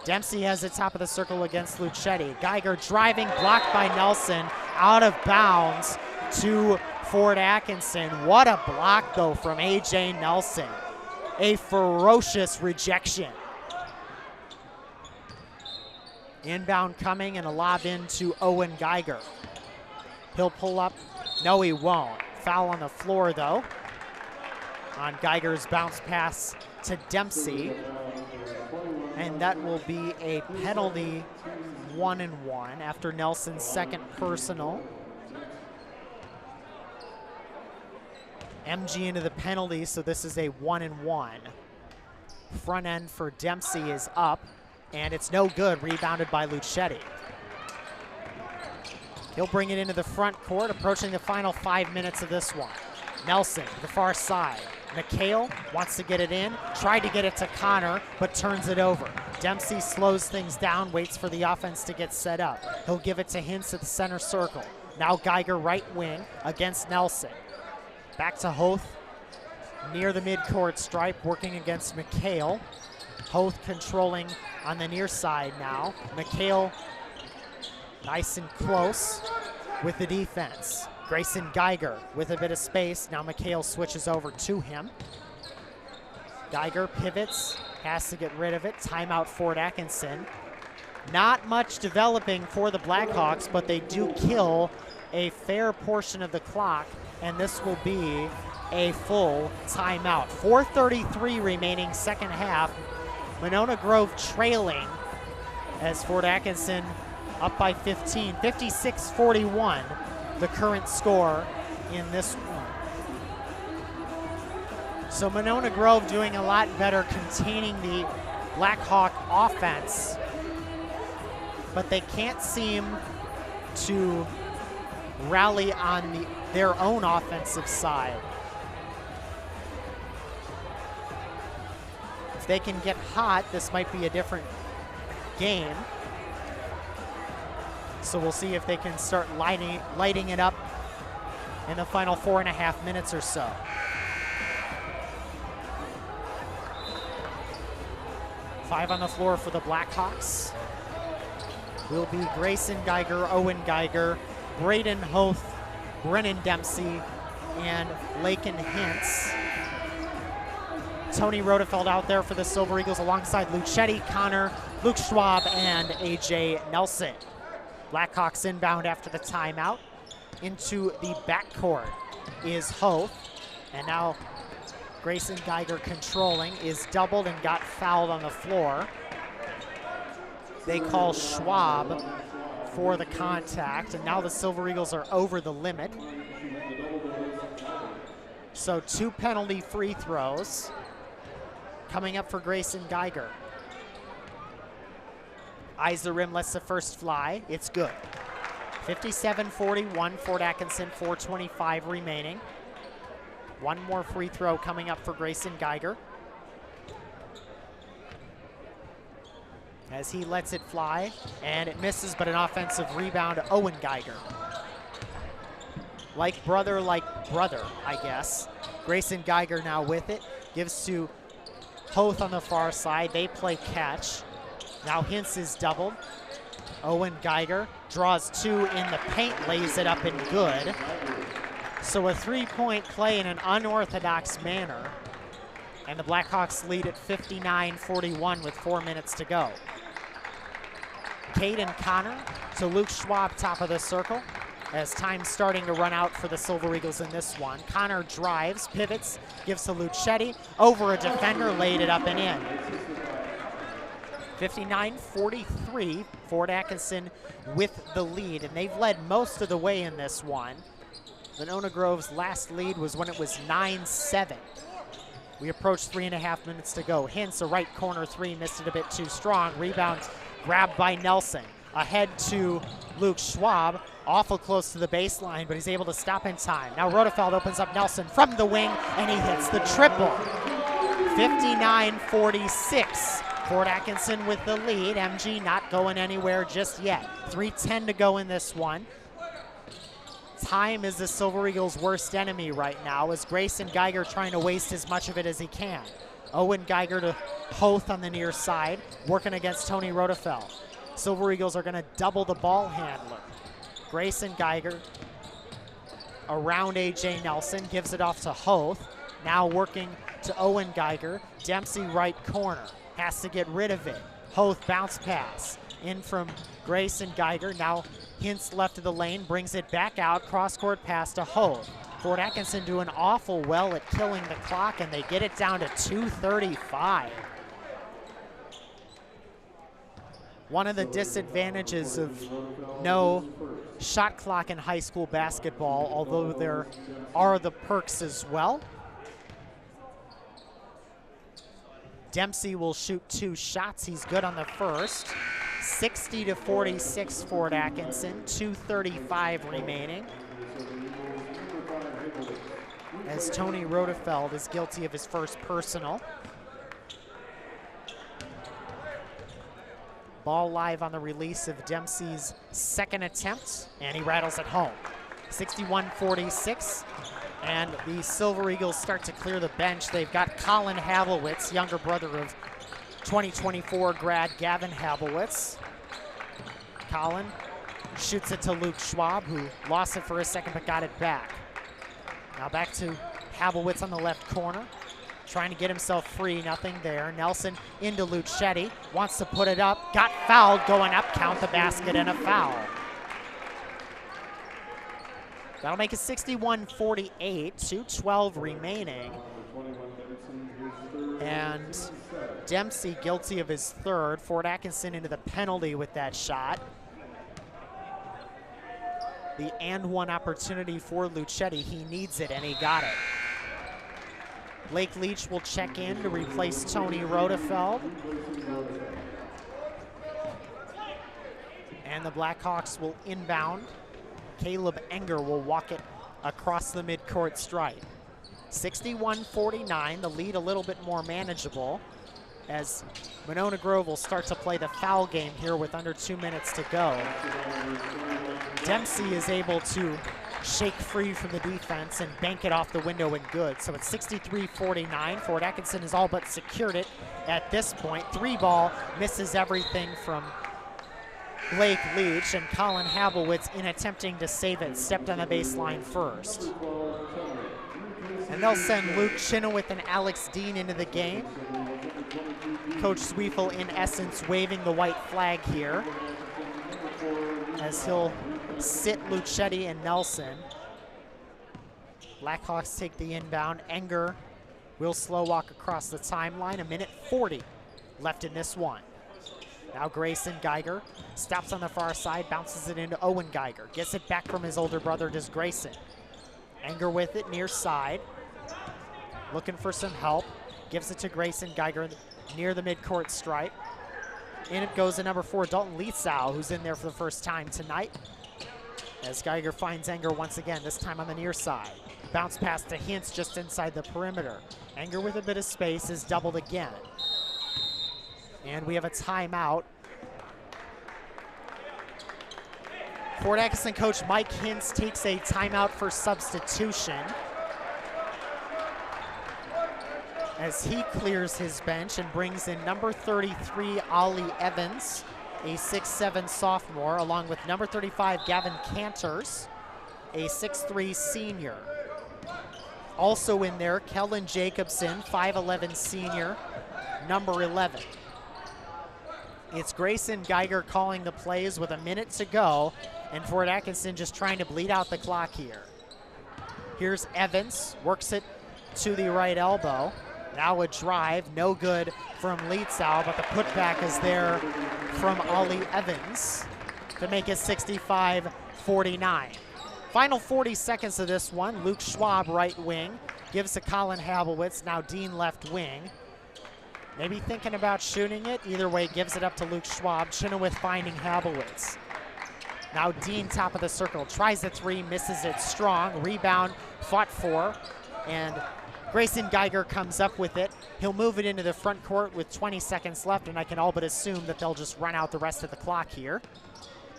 Dempsey has the top of the circle against Lucetti. Geiger driving, blocked by Nelson, out of bounds to Ford Atkinson. What a block, though, from AJ Nelson. a ferocious rejection. Inbound coming and a lob into Owen Geiger. He'll pull up. No, he won't. Foul on the floor, though, on Geiger's bounce pass to Dempsey. And that will be a penalty 1-1 after Nelson's second personal. MG into the penalty, so this is a 1-1. Front end for Dempsey is up, and it's no good, rebounded by Lucetti. He'll bring it into the front court, approaching the final 5 minutes of this one. Nelson, the far side. McHale wants to get it in, tried to get it to Connor, but turns it over. Dempsey slows things down, waits for the offense to get set up. He'll give it to Hintz at the center circle. Now Geiger right wing against Nelson. Back to Hoth near the midcourt stripe, working against McHale. Hoth controlling on the near side now. McHale nice and close with the defense. Grayson Geiger with a bit of space. Now McHale switches over to him. Geiger pivots, has to get rid of it. Timeout for Atkinson. Not much developing for the Blackhawks, but they do kill a fair portion of the clock, and this will be a full timeout. 4:33 remaining second half. Monona Grove trailing as Fort Atkinson up by 15, 56-41, the current score in this one. So Monona Grove doing a lot better containing the Blackhawk offense, but they can't seem to rally on their own offensive side. If they can get hot, this might be a different game. So we'll see if they can start lighting it up in the final 4.5 minutes or so. Five on the floor for the Blackhawks will be Grayson Geiger, Owen Geiger, Braden Hoth, Brennan Dempsey, and Laken Hintz. Tony Rodefeld out there for the Silver Eagles alongside Lucetti, Connor, Luke Schwab, and AJ Nelson. Blackhawks inbound after the timeout. Into the backcourt is Hoth, and now Grayson Geiger controlling, is doubled and got fouled on the floor. They call Schwab for the contact, and now the Silver Eagles are over the limit. So 2 penalty free throws coming up for Grayson Geiger. Eyes the rim, lets the first fly. It's good. 57-41, Fort Atkinson, 4:25 remaining. One more free throw coming up for Grayson Geiger, as he lets it fly, and it misses, but an offensive rebound, Owen Geiger. Like brother, I guess. Grayson Geiger now with it, gives to Hoth on the far side. They play catch. Now Hintz is doubled. Owen Geiger draws 2 in the paint, lays it up and good. So a 3-point play in an unorthodox manner, and the Blackhawks lead at 59-41 with 4 minutes to go. Caden Connor to Luke Schwab, top of the circle, as time's starting to run out for the Silver Eagles in this one. Connor drives, pivots, gives to Lucetti, over a defender, laid it up and in. 59-43, Fort Atkinson with the lead, and they've led most of the way in this one. Monona Grove's last lead was when it was 9-7. We approach 3.5 minutes to go. Hintz, a right corner 3, missed it a bit too strong. Rebound grabbed by Nelson. Ahead to Luke Schwab, awful close to the baseline, but he's able to stop in time. Now Rodefeld opens up Nelson from the wing, and he hits the triple. 59-46. Fort Atkinson with the lead. MG not going anywhere just yet. 3:10 to go in this one. Time is the Silver Eagles' worst enemy right now, as Grayson Geiger trying to waste as much of it as he can. Owen Geiger to Hoth on the near side, working against Tony Rodefeld. Silver Eagles are going to double the ball handler. Grayson Geiger around AJ Nelson, gives it off to Hoth. Now working to Owen Geiger. Dempsey right corner, has to get rid of it. Hoth bounce pass, in from Grayson Geiger. Now Hintz left of the lane, brings it back out, cross-court pass to Hoth. Fort Atkinson doing awful well at killing the clock, and they get it down to 2:35. One of the disadvantages of no shot clock in high school basketball, although there are the perks as well. Dempsey will shoot 2 shots. He's good on the first. 60-46 Fort Atkinson, 2:35 remaining. As Tony Rodefeld is guilty of his first personal. Ball live on the release of Dempsey's second attempt, and he rattles it home. 61-46, and the Silver Eagles start to clear the bench. They've got Colin Havelwitz, younger brother of 2024 grad Gavin Havelwitz. Colin shoots it to Luke Schwab, who lost it for a second but got it back. Now back to Havelwitz on the left corner, trying to get himself free, nothing there. Nelson into Lucetti, wants to put it up, got fouled, going up, count the basket and a foul. That'll make it 61-48, 2:12 remaining. And Dempsey guilty of his third. Fort Atkinson into the penalty with that shot. The and one opportunity for Lucetti. He needs it, and he got it. Blake Leach will check in to replace Tony Rodefeld. And the Blackhawks will inbound. Caleb Enger will walk it across the midcourt stripe. 61-49, the lead a little bit more manageable as Monona Grove will start to play the foul game here with under 2 minutes to go. Dempsey is able to shake free from the defense and bank it off the window and good. So it's 63-49. Fort Atkinson has all but secured it at this point. 3-ball misses everything from Blake Leach, and Colin Havelwitz, in attempting to save it, stepped on the baseline first. And they'll send Luke Chenoweth and Alex Dean into the game. Coach Zwiefel, in essence, waving the white flag here, as he'll sit Lucetti and Nelson. Blackhawks take the inbound. Enger will slow walk across the timeline. 1:40 left in this one. Now Grayson Geiger stops on the far side, bounces it into Owen Geiger. Gets it back from his older brother, does Grayson. Enger with it near side. Looking for some help. Gives it to Grayson Geiger near the midcourt stripe. In it goes to number 4, Dalton Lietzau, who's in there for the first time tonight. As Geiger finds Enger once again, this time on the near side. Bounce pass to Hintz just inside the perimeter. Enger with a bit of space is doubled again. And we have a timeout. Fort Atkinson coach Mike Hintz takes a timeout for substitution as he clears his bench and brings in number 33, Ollie Evans, a 6'7" sophomore, along with number 35, Gavin Cantors, a 6'3" senior. Also in there, Kellen Jacobson, 5'11" senior, number 11. It's Grayson Geiger calling the plays with 1 minute to go, and Fort Atkinson just trying to bleed out the clock here. Here's Evans, works it to the right elbow. Now a drive, no good from Lietzau, but the putback is there from Ollie Evans to make it 65-49. Final 40 seconds of this one. Luke Schwab, right wing, gives to Colin Havelwitz, now Dean left wing. Maybe thinking about shooting it. Either way, gives it up to Luke Schwab. Chenoweth finding Havelwitz. Now Dean, top of the circle, tries the 3, misses it strong. Rebound, fought for, and Grayson Geiger comes up with it. He'll move it into the front court with 20 seconds left, and I can all but assume that they'll just run out the rest of the clock here.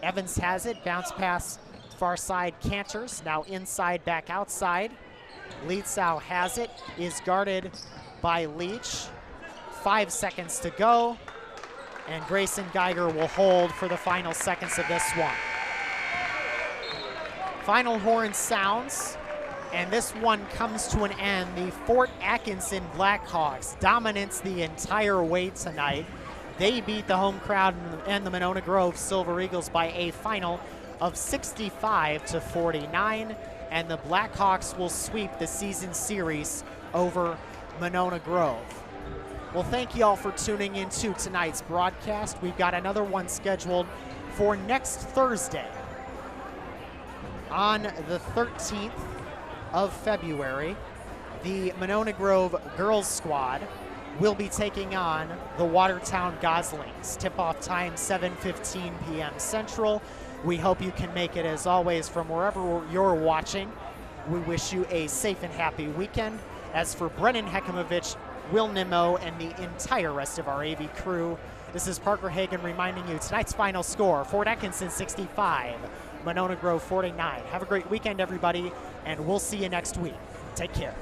Evans has it, bounce pass, far side Cantors, now inside, back outside. Lietzau has it, is guarded by Leach. 5 seconds to go, and Grayson Geiger will hold for the final seconds of this one. Final horn sounds And this one comes to an end. The Fort Atkinson Blackhawks dominance the entire way tonight. They beat the home crowd and the Monona Grove Silver Eagles by a final of 65-49, and the Blackhawks will sweep the season series over Monona Grove. Well, thank you all for tuning in to tonight's broadcast. We've got another one scheduled for next Thursday on the 13th of February. The Monona Grove girls squad will be taking on the Watertown Goslings. Tip-off time 7:15 p.m. Central. We hope you can make it, as always, from wherever you're watching. We wish you a safe and happy weekend. As for Brennan Hekimovich, Will Nimmo, and the entire rest of our AV crew, this is Parker Hagan reminding you tonight's final score: Fort Atkinson 65, Monona Grove 49. Have a great weekend, everybody, and we'll see you next week. Take care.